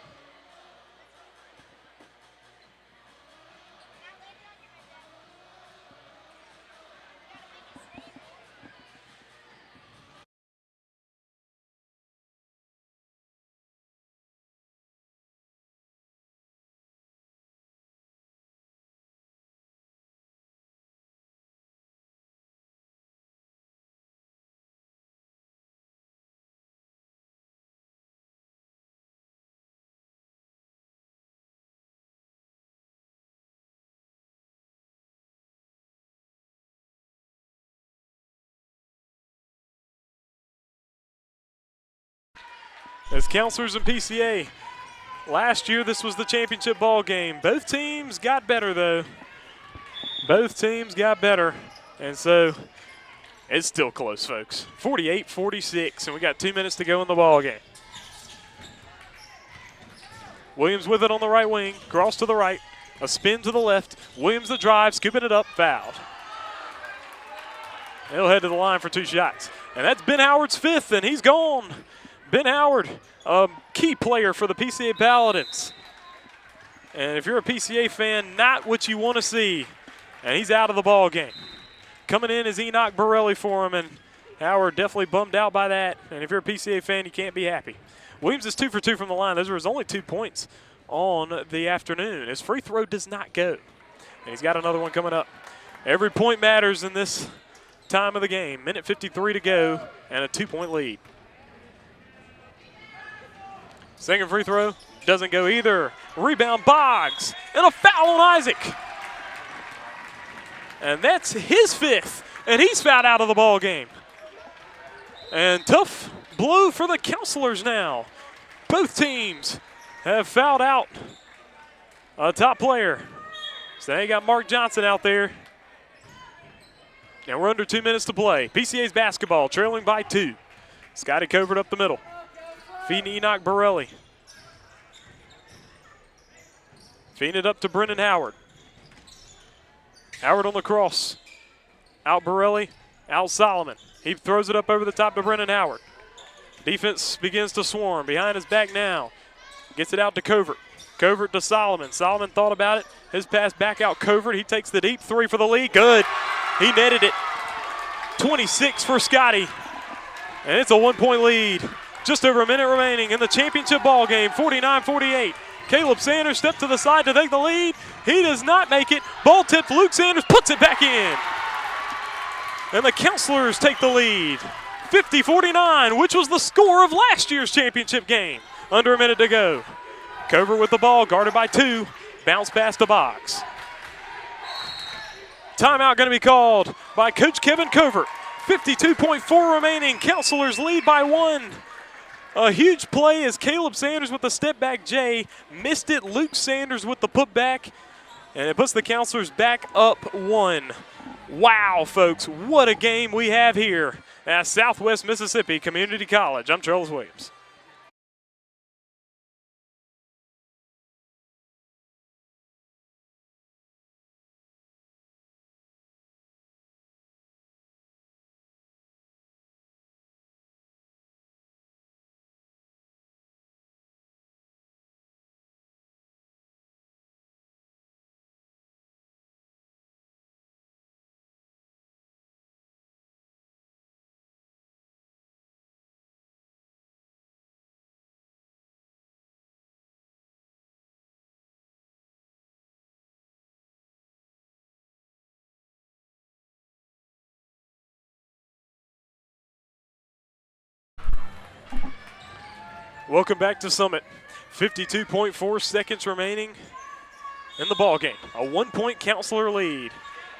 As counselors and PCA, last year this was the championship ball game. Both teams got better, though. Both teams got better, and so it's still close, folks. 48-46, and we got 2 minutes to go in the ball game. Williams with it on the right wing, cross to the right, a spin to the left. Williams the drive, scooping it up, fouled. He'll head to the line for 2 shots, and that's Ben Howard's 5th, and he's gone. Ben Howard, a key player for the PCA Paladins. And if you're a PCA fan, not what you want to see. And he's out of the ball game. Coming in is Enoch Borelli for him, and Howard definitely bummed out by that. And if you're a PCA fan, you can't be happy. Williams is 2 for 2 from the line. Those were his only 2 points on the afternoon. His free throw does not go. And he's got another one coming up. Every point matters in this time of the game. Minute 53 to go and a 2-point lead. Second free throw doesn't go either. Rebound Boggs, and a foul on Isaac. And that's his 5th, and he's fouled out of the ball game. And tough blow for the counselors now. Both teams have fouled out a top player. So they got Mark Johnson out there. Now we're under 2 minutes to play. PCA's basketball trailing by 2. Scotty Covert up the middle. Feeding Enoch Borelli. Feeding it up to Brendan Howard. Howard on the cross. Out Borelli, out Solomon. He throws it up over the top to Brendan Howard. Defense begins to swarm. Behind his back now. Gets it out to Covert. Covert to Solomon. Solomon thought about it. His pass back out Covert. He takes the deep 3 for the lead. Good. He netted it. 26 for Scotty. And it's a 1-point lead. Just over a minute remaining in the championship ball game, 49-48. Caleb Sanders stepped to the side to take the lead. He does not make it. Ball tipped. Luke Sanders puts it back in. And the counselors take the lead, 50-49, which was the score of last year's championship game. Under a minute to go. Covert with the ball, guarded by 2. Bounce pass to Boggs. Timeout going to be called by Coach Kevin Covert. 52.4 remaining. Counselors lead by 1. A huge play as Caleb Sanders with the step back J missed it. Luke Sanders with the putback, and it puts the counselors back up 1. Wow, folks, what a game we have here at Southwest Mississippi Community College. I'm Trellis Williams. Welcome back to Summit. 52.4 seconds remaining in the ball game. A 1-point Counselor lead.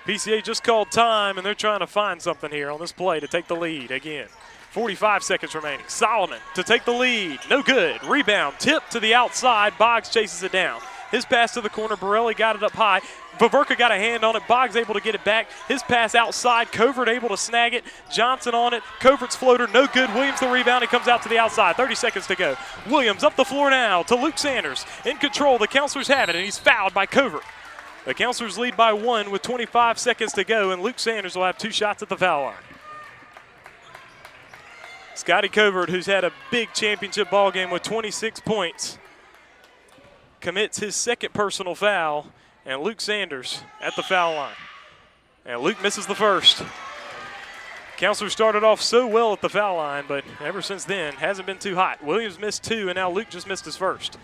PCA just called time, and they're trying to find something here on this play to take the lead again. 45 seconds remaining. Solomon to take the lead. No good. Rebound. Tip to the outside. Boggs chases it down. His pass to the corner. Borelli got it up high. Vaverka got a hand on it. Boggs able to get it back. His pass outside. Covert able to snag it. Johnson on it. Covert's floater. No good. Williams the rebound. He comes out to the outside. 30 seconds to go. Williams up the floor now to Luke Sanders. In control. The Counselors have it, and he's fouled by Covert. The Counselors lead by 1 with 25 seconds to go, and Luke Sanders will have 2 shots at the foul line. Scotty Covert, who's had a big championship ball game with 26 points, commits his second personal foul, and Luke Sanders at the foul line. And Luke misses the first. Counselor started off so well at the foul line, but ever since then hasn't been too hot. Williams missed 2, and now Luke just missed his first.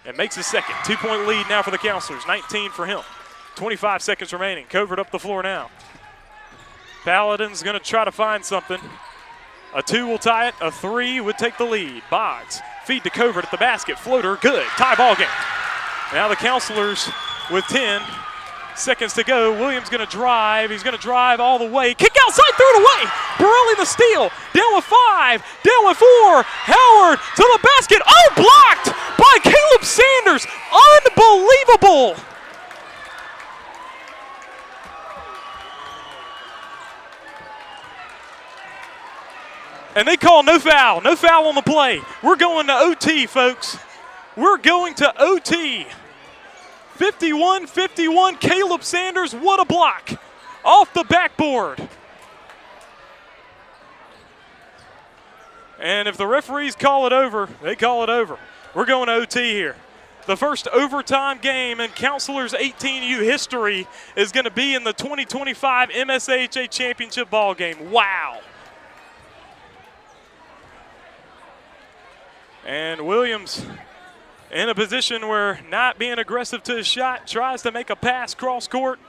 And makes his second. 2-point lead now for the Counselors, 19 for him. 25 seconds remaining. Covert up the floor now. Paladins going to try to find something. A 2 will tie it. A 3 would take the lead. Boggs feed to Covert at the basket. Floater, good. Tie ball game. Now the Counselors with 10 seconds to go. Williams going to drive. He's going to drive all the way. Kick outside, threw it away. Borelli the steal. Down with 5. Down with 4. Howard to the basket. Oh, blocked by Caleb Sanders. Unbelievable. And they call no foul. No foul on the play. We're going to OT, folks. We're going to OT. 51-51, Caleb Sanders, what a block. Off the backboard. And if the referees call it over, they call it over. We're going to OT here. The first overtime game in Counselors 18U history is going to be in the 2025 MSAHA Championship ball game. Wow. And Williams in a position where not being aggressive to his shot, tries to make a pass cross court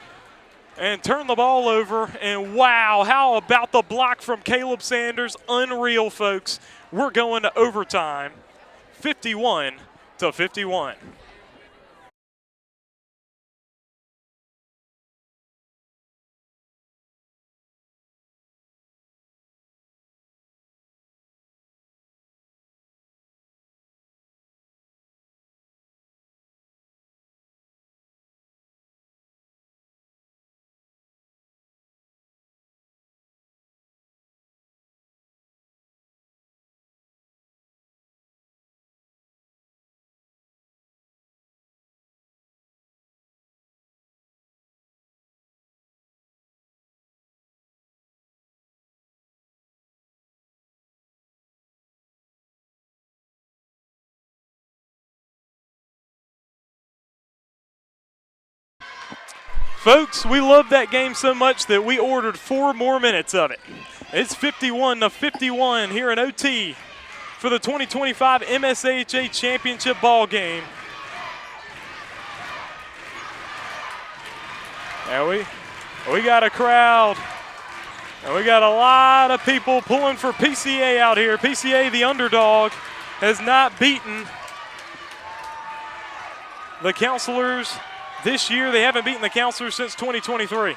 and turn the ball over. And wow, how about the block from Caleb Sanders? Unreal, folks. We're going to overtime, 51-51. Folks, we love that game so much that we ordered 4 more minutes of it. It's 51-51 here in OT for the 2025 MSAHA Championship ball game. And we got a crowd, and we got a lot of people pulling for PCA out here. PCA, the underdog, has not beaten the Counselors this year. They haven't beaten the Counselors since 2023.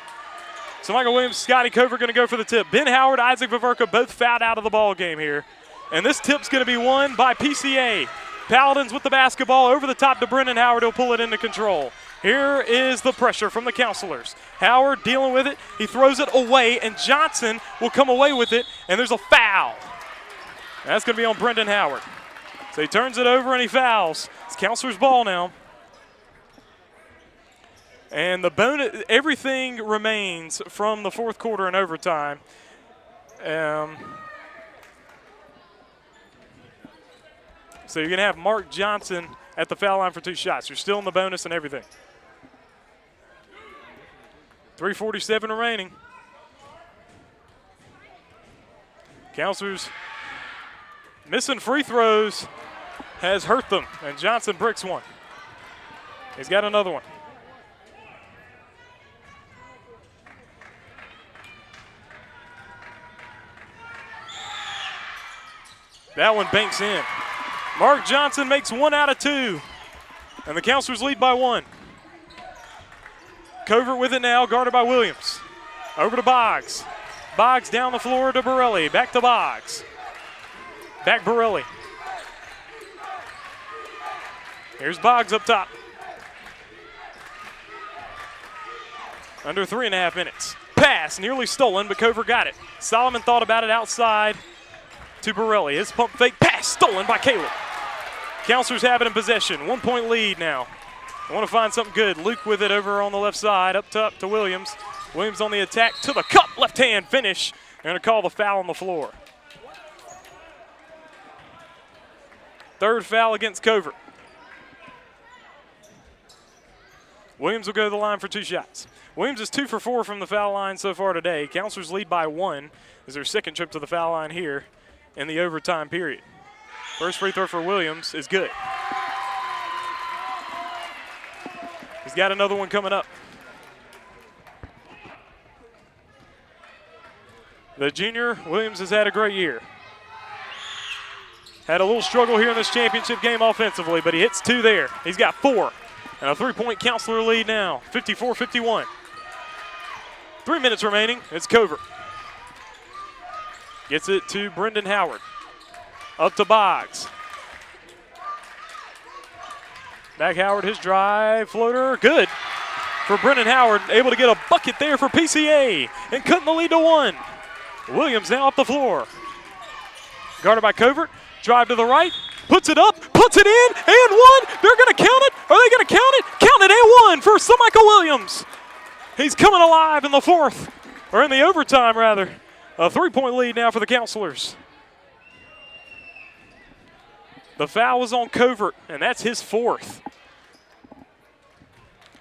So Michael Williams, Scotty Covert going to go for the tip. Ben Howard, Isaac Vaverka both fouled out of the ball game here. And this tip's going to be won by PCA. Paladins with the basketball over the top to Brendan Howard. He'll pull it into control. Here is the pressure from the Counselors. Howard dealing with it. He throws it away, and Johnson will come away with it, and there's a foul. That's going to be on Brendan Howard. So he turns it over and he fouls. It's Counselors' ball now. And the bonus, everything remains from the fourth quarter and overtime. So you're going to have Mark Johnson at the foul line for 2 shots. You're still in the bonus and everything. 3:47 remaining. Counselors missing free throws has hurt them, and Johnson bricks one. He's got another one. That one banks in. Mark Johnson makes 1 out of 2. And the Counselors lead by 1. Covert with it now, guarded by Williams. Over to Boggs. Boggs down the floor to Borelli. Back to Boggs. Back Borelli. Here's Boggs up top. Under 3.5 minutes. Pass nearly stolen, but Covert got it. Solomon thought about it outside to Borelli. His pump fake pass stolen by Caleb. Counselors have it in possession. 1 point lead now. I want to find something good. Luke with it over on the left side. Up top to Williams. Williams on the attack to the cup. Left hand finish. They're going to call the foul on the floor. Third foul against Covert. Williams will go to the line for 2 shots. Williams is 2 for 4 from the foul line so far today. Counselors lead by 1 as their second trip to the foul line here in the overtime period. First free throw for Williams is good. He's got another one coming up. The junior, Williams, has had a great year. Had a little struggle here in this championship game offensively, but he hits 2 there. He's got 4. And a 3-point Counselor lead now, 54-51. 3 minutes remaining. It's Covert. Gets it to Brendan Howard. Up to Boggs. Back Howard, his drive, floater, good. For Brendan Howard, able to get a bucket there for PCA and cutting the lead to 1. Williams now up the floor. Guarded by Covert, drive to the right, puts it up, puts it in, and 1. They're going to count it. Are they going to count it? Count it, and 1 for Michael Williams. He's coming alive in the fourth, or in the overtime, rather. A 3-point lead now for the Counselors. The foul was on Covert, and that's his 4th.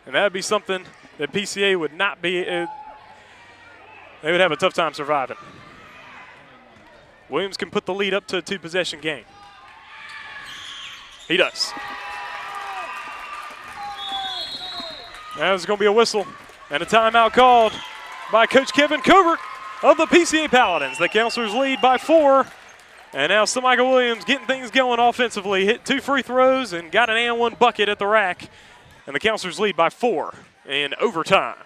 And that would be something that PCA would not be, they would have a tough time surviving. Williams can put the lead up to a 2-possession game. He does. Now there's going to be a whistle and a timeout called by Coach Kevin Covert of the PCA Paladins. The Counselors lead by 4. And now Michael Williams getting things going offensively. Hit 2 free throws and got an and 1 bucket at the rack. And the Counselors lead by 4 in overtime.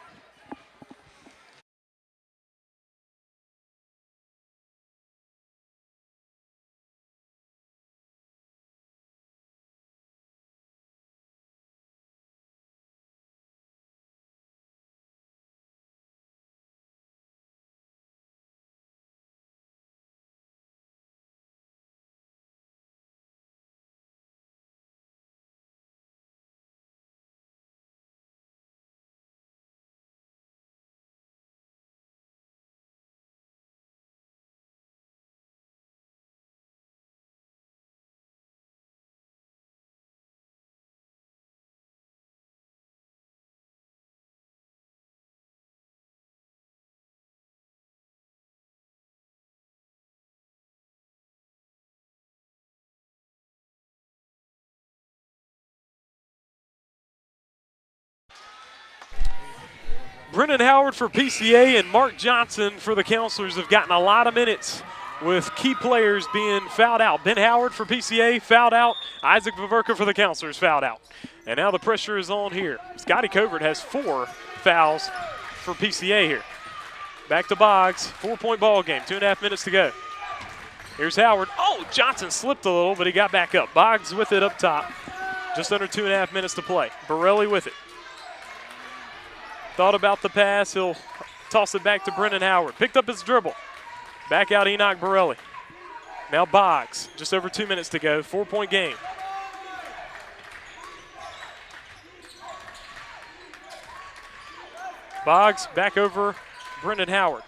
Brendan Howard for PCA and Mark Johnson for the Counselors have gotten a lot of minutes with key players being fouled out. Ben Howard for PCA fouled out. Isaac Vaverka for the Counselors fouled out. And now the pressure is on here. Scotty Covert has 4 fouls for PCA here. Back to Boggs, 4-point ball game, 2.5 minutes to go. Here's Howard. Oh, Johnson slipped a little, but he got back up. Boggs with it up top. Just under 2.5 minutes to play. Borelli with it. Thought about the pass. He'll toss it back to Brendan Howard. Picked up his dribble. Back out Enoch Borelli. Now Boggs. Just over 2 minutes to go. 4-point game. Boggs back over Brendan Howard.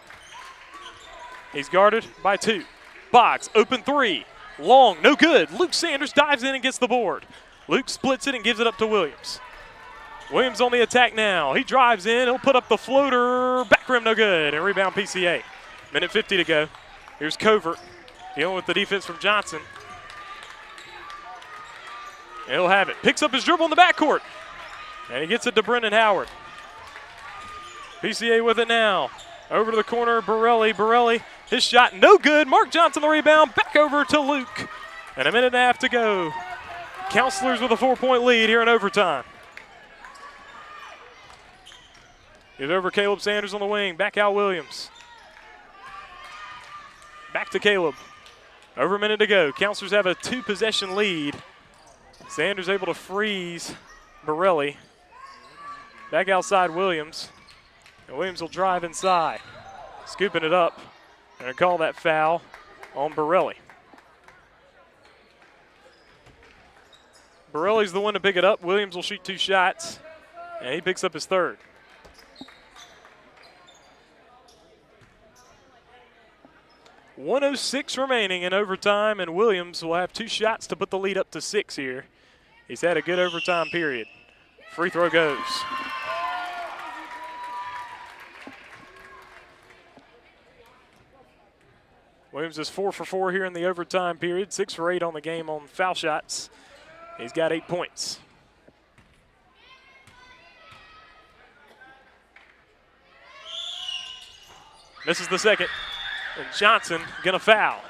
He's guarded by 2. Boggs, open 3. Long, no good. Luke Sanders dives in and gets the board. Luke splits it and gives it up to Williams. Williams on the attack now. He drives in. He'll put up the floater. Back rim, no good. And rebound PCA. Minute 50 to go. Here's Covert dealing with the defense from Johnson. And he'll have it. Picks up his dribble in the backcourt. And he gets it to Brendan Howard. PCA with it now. Over to the corner, Borelli. Borelli His shot no good. Mark Johnson the rebound. Back over to Luke. And a minute and a half to go. Counselors with a 4-point lead here in overtime. Give over Caleb Sanders on the wing. Back out Williams. Back to Caleb. Over a minute to go. Counselors have a 2-possession lead. Sanders able to freeze Borelli. Back outside Williams. And Williams will drive inside. Scooping it up. And call that foul on Borelli. Borelli's the one to pick it up. Williams will shoot 2 shots. And he picks up his 3rd. .106 remaining in overtime, and Williams will have 2 shots to put the lead up to 6 here. He's had a good overtime period. Free throw goes. Williams is 4 for 4 here in the overtime period, 6 for 8 on the game on foul shots. He's got 8 points. Misses the second. And Johnson gonna foul.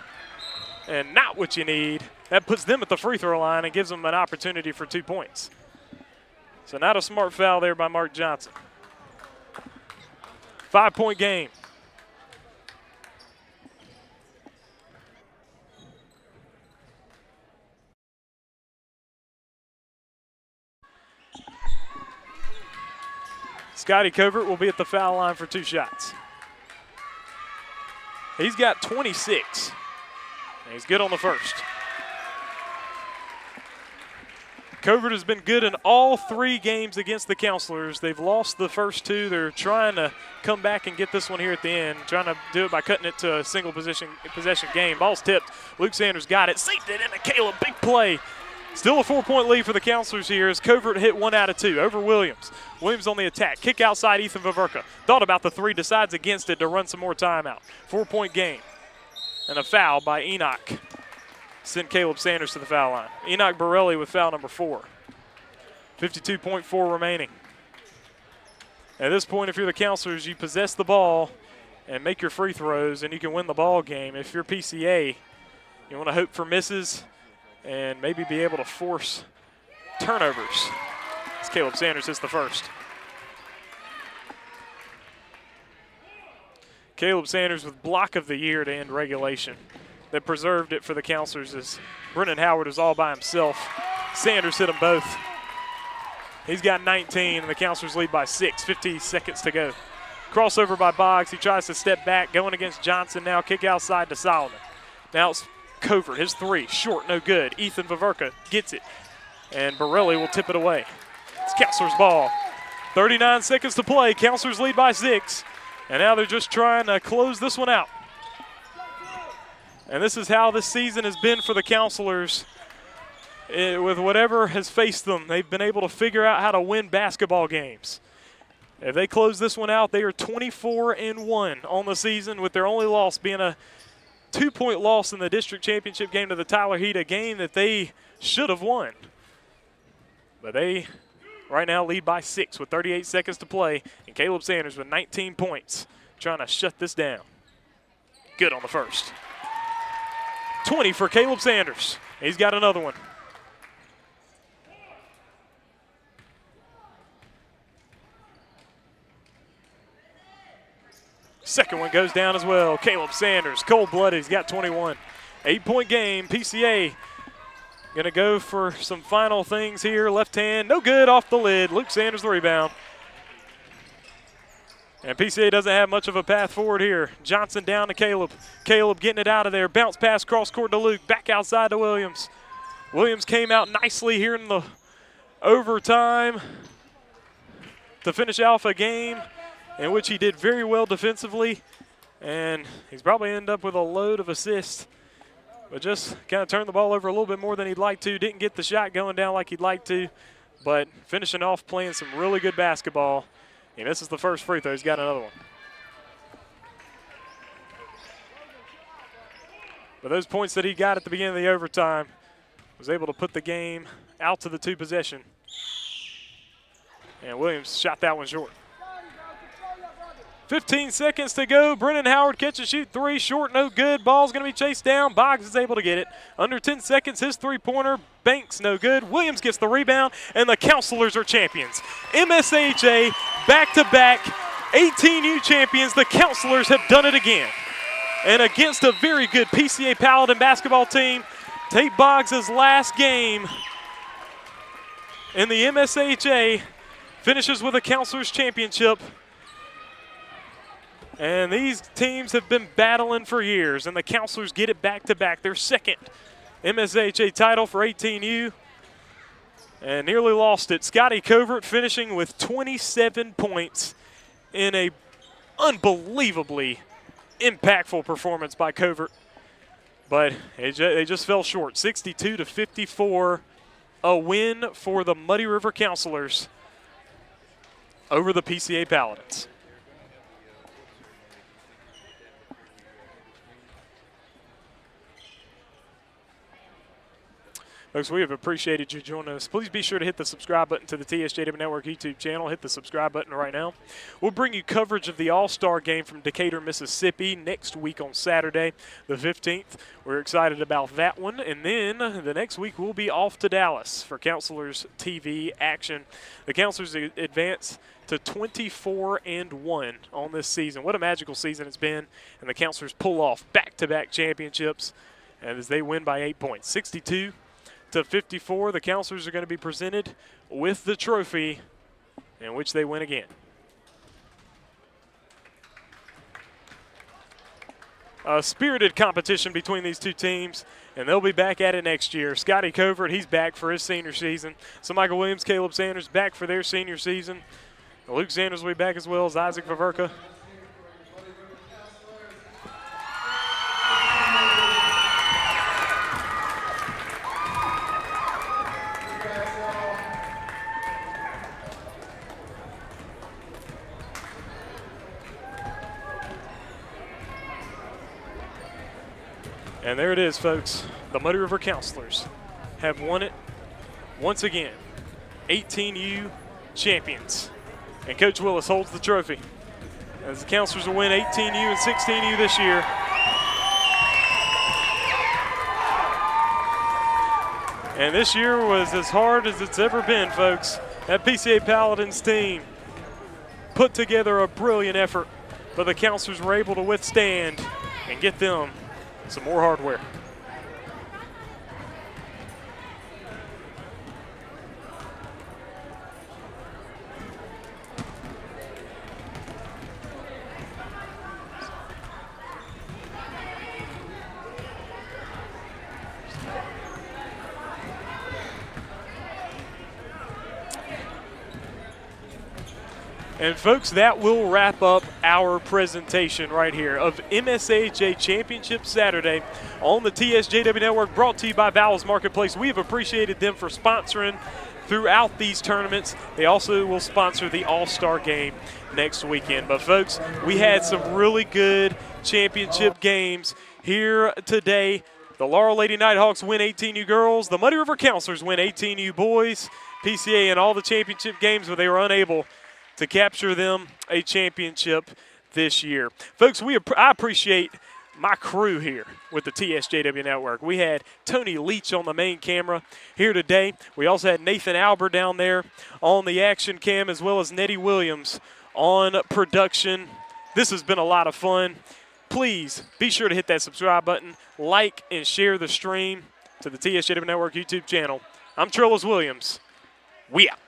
And not what you need. That puts them at the free throw line and gives them an opportunity for 2 points. So not a smart foul there by Mark Johnson. 5-point game. Scotty Covert will be at the foul line for 2 shots. He's got 26. And he's good on the first. Covert has been good in all 3 games against the Counselors. They've lost the first 2. They're trying to come back and get this one here at the end, trying to do it by cutting it to a single possession game. Ball's tipped. Luke Sanders got it. Saved it into Caleb. Big play. Still a 4-point lead for the Counselors here as Covert hit 1 out of 2 over Williams. Williams on the attack. Kick outside Ethan Vaverka. Thought about the 3, decides against it to run some more timeout. 4-point game. And a foul by Enoch. Send Caleb Sanders to the foul line. Enoch Borelli with foul number 4. 52.4 remaining. At this point, if you're the Counselors, you possess the ball and make your free throws, and you can win the ball game. If you're PCA, you want to hope for misses and maybe be able to force turnovers. As Caleb Sanders hits the first. Caleb Sanders with block of the year to end regulation. That preserved it for the Counselors as Brennan Howard was all by himself. Sanders hit them both. He's got 19, and the Counselors lead by 6, 50 seconds to go. Crossover by Boggs. He tries to step back, going against Johnson now. Kick outside to Solomon. Now it's Covert, his 3, short, no good. Ethan Vaverka gets it, and Borelli will tip it away. It's Counselors' ball. 39 seconds to play. Counselors lead by 6, and now they're just trying to close this one out. And this is how this season has been for the Counselors. With whatever has faced them, they've been able to figure out how to win basketball games. If they close this one out, they are 24-1 on the season, with their only loss being a 2-point loss in the district championship game to the Tyler Heat, a game that they should have won. But they right now lead by 6 with 38 seconds to play, and Caleb Sanders with 19 points trying to shut this down. Good on the first. 20 for Caleb Sanders. He's got another one. Second one goes down as well. Caleb Sanders, cold-blooded, he's got 21. 8-point game. PCA going to go for some final things here. Left hand, no good, off the lid. Luke Sanders the rebound. And PCA doesn't have much of a path forward here. Johnson down to Caleb. Caleb getting it out of there. Bounce pass cross court to Luke. Back outside to Williams. Williams came out nicely here in the overtime to finish off a game in which he did very well defensively. And he's probably end up with a load of assists. But just kind of turned the ball over a little bit more than he'd like to. Didn't get the shot going down like he'd like to. But finishing off playing some really good basketball. And this is the first free throw. He's got another one. But those points that he got at the beginning of the overtime was able to put the game out to the 2 possession. And Williams shot that one short. 15 seconds to go. Brennan Howard catch and shoot three. Short, no good. Ball's going to be chased down. Boggs is able to get it. Under 10 seconds, his three-pointer. Banks, no good. Williams gets the rebound, and the Counselors are champions. MSAHA back-to-back 18U champions. The Counselors have done it again. And against a very good PCA Paladin basketball team, Tate Boggs' last game in the MSAHA finishes with a Counselors championship. And these teams have been battling for years, and the Counselors get it back-to-back. Their second MSAHA title for 18U, and nearly lost it. Scotty Covert finishing with 27 points in a unbelievably impactful performance by Covert. But they just fell short, 62-54, a win for the Muddy River Counselors over the PCA Paladins. Folks, we have appreciated you joining us. Please be sure to hit the subscribe button to the TSJW Network YouTube channel. Hit the subscribe button right now. We'll bring you coverage of the All-Star game from Decatur, Mississippi next week on Saturday, the 15th. We're excited about that one. And then the next week we'll be off to Dallas for Counselors TV action. The Counselors advance to 24-1 on this season. What a magical season it's been. And the Counselors pull off back-to-back championships as they win by 8 points, 62-54, the Counselors are going to be presented with the trophy in which they win again. A spirited competition between these two teams, and they'll be back at it next year. Scotty Covert, he's back for his senior season. So Michael Williams, Caleb Sanders back for their senior season. Luke Sanders will be back as well as Isaac Vaverka. And there it is, folks. The Muddy River Counselors have won it once again. 18U champions. And Coach Willis holds the trophy as the Counselors will win 18U and 16U this year. And this year was as hard as it's ever been, folks. That PCA Paladins team put together a brilliant effort, but the Counselors were able to withstand and get them some more hardware. And folks, that will wrap up our presentation right here of MSAHA Championship Saturday on the TSJW Network, brought to you by Vowell's Marketplace. We have appreciated them for sponsoring throughout these tournaments. They also will sponsor the All-Star game next weekend. But folks, we had some really good championship games here today. The Laurel Lady Nighthawks win 18U girls. The Muddy River Counselors win 18U boys. PCA in all the championship games, but they were unable to capture them a championship this year. Folks, I appreciate my crew here with the TSJW Network. We had Tony Leach on the main camera here today. We also had Nathan Albert down there on the action cam, as well as Nettie Williams on production. This has been a lot of fun. Please be sure to hit that subscribe button, like and share the stream to the TSJW Network YouTube channel. I'm Trellis Williams. We out.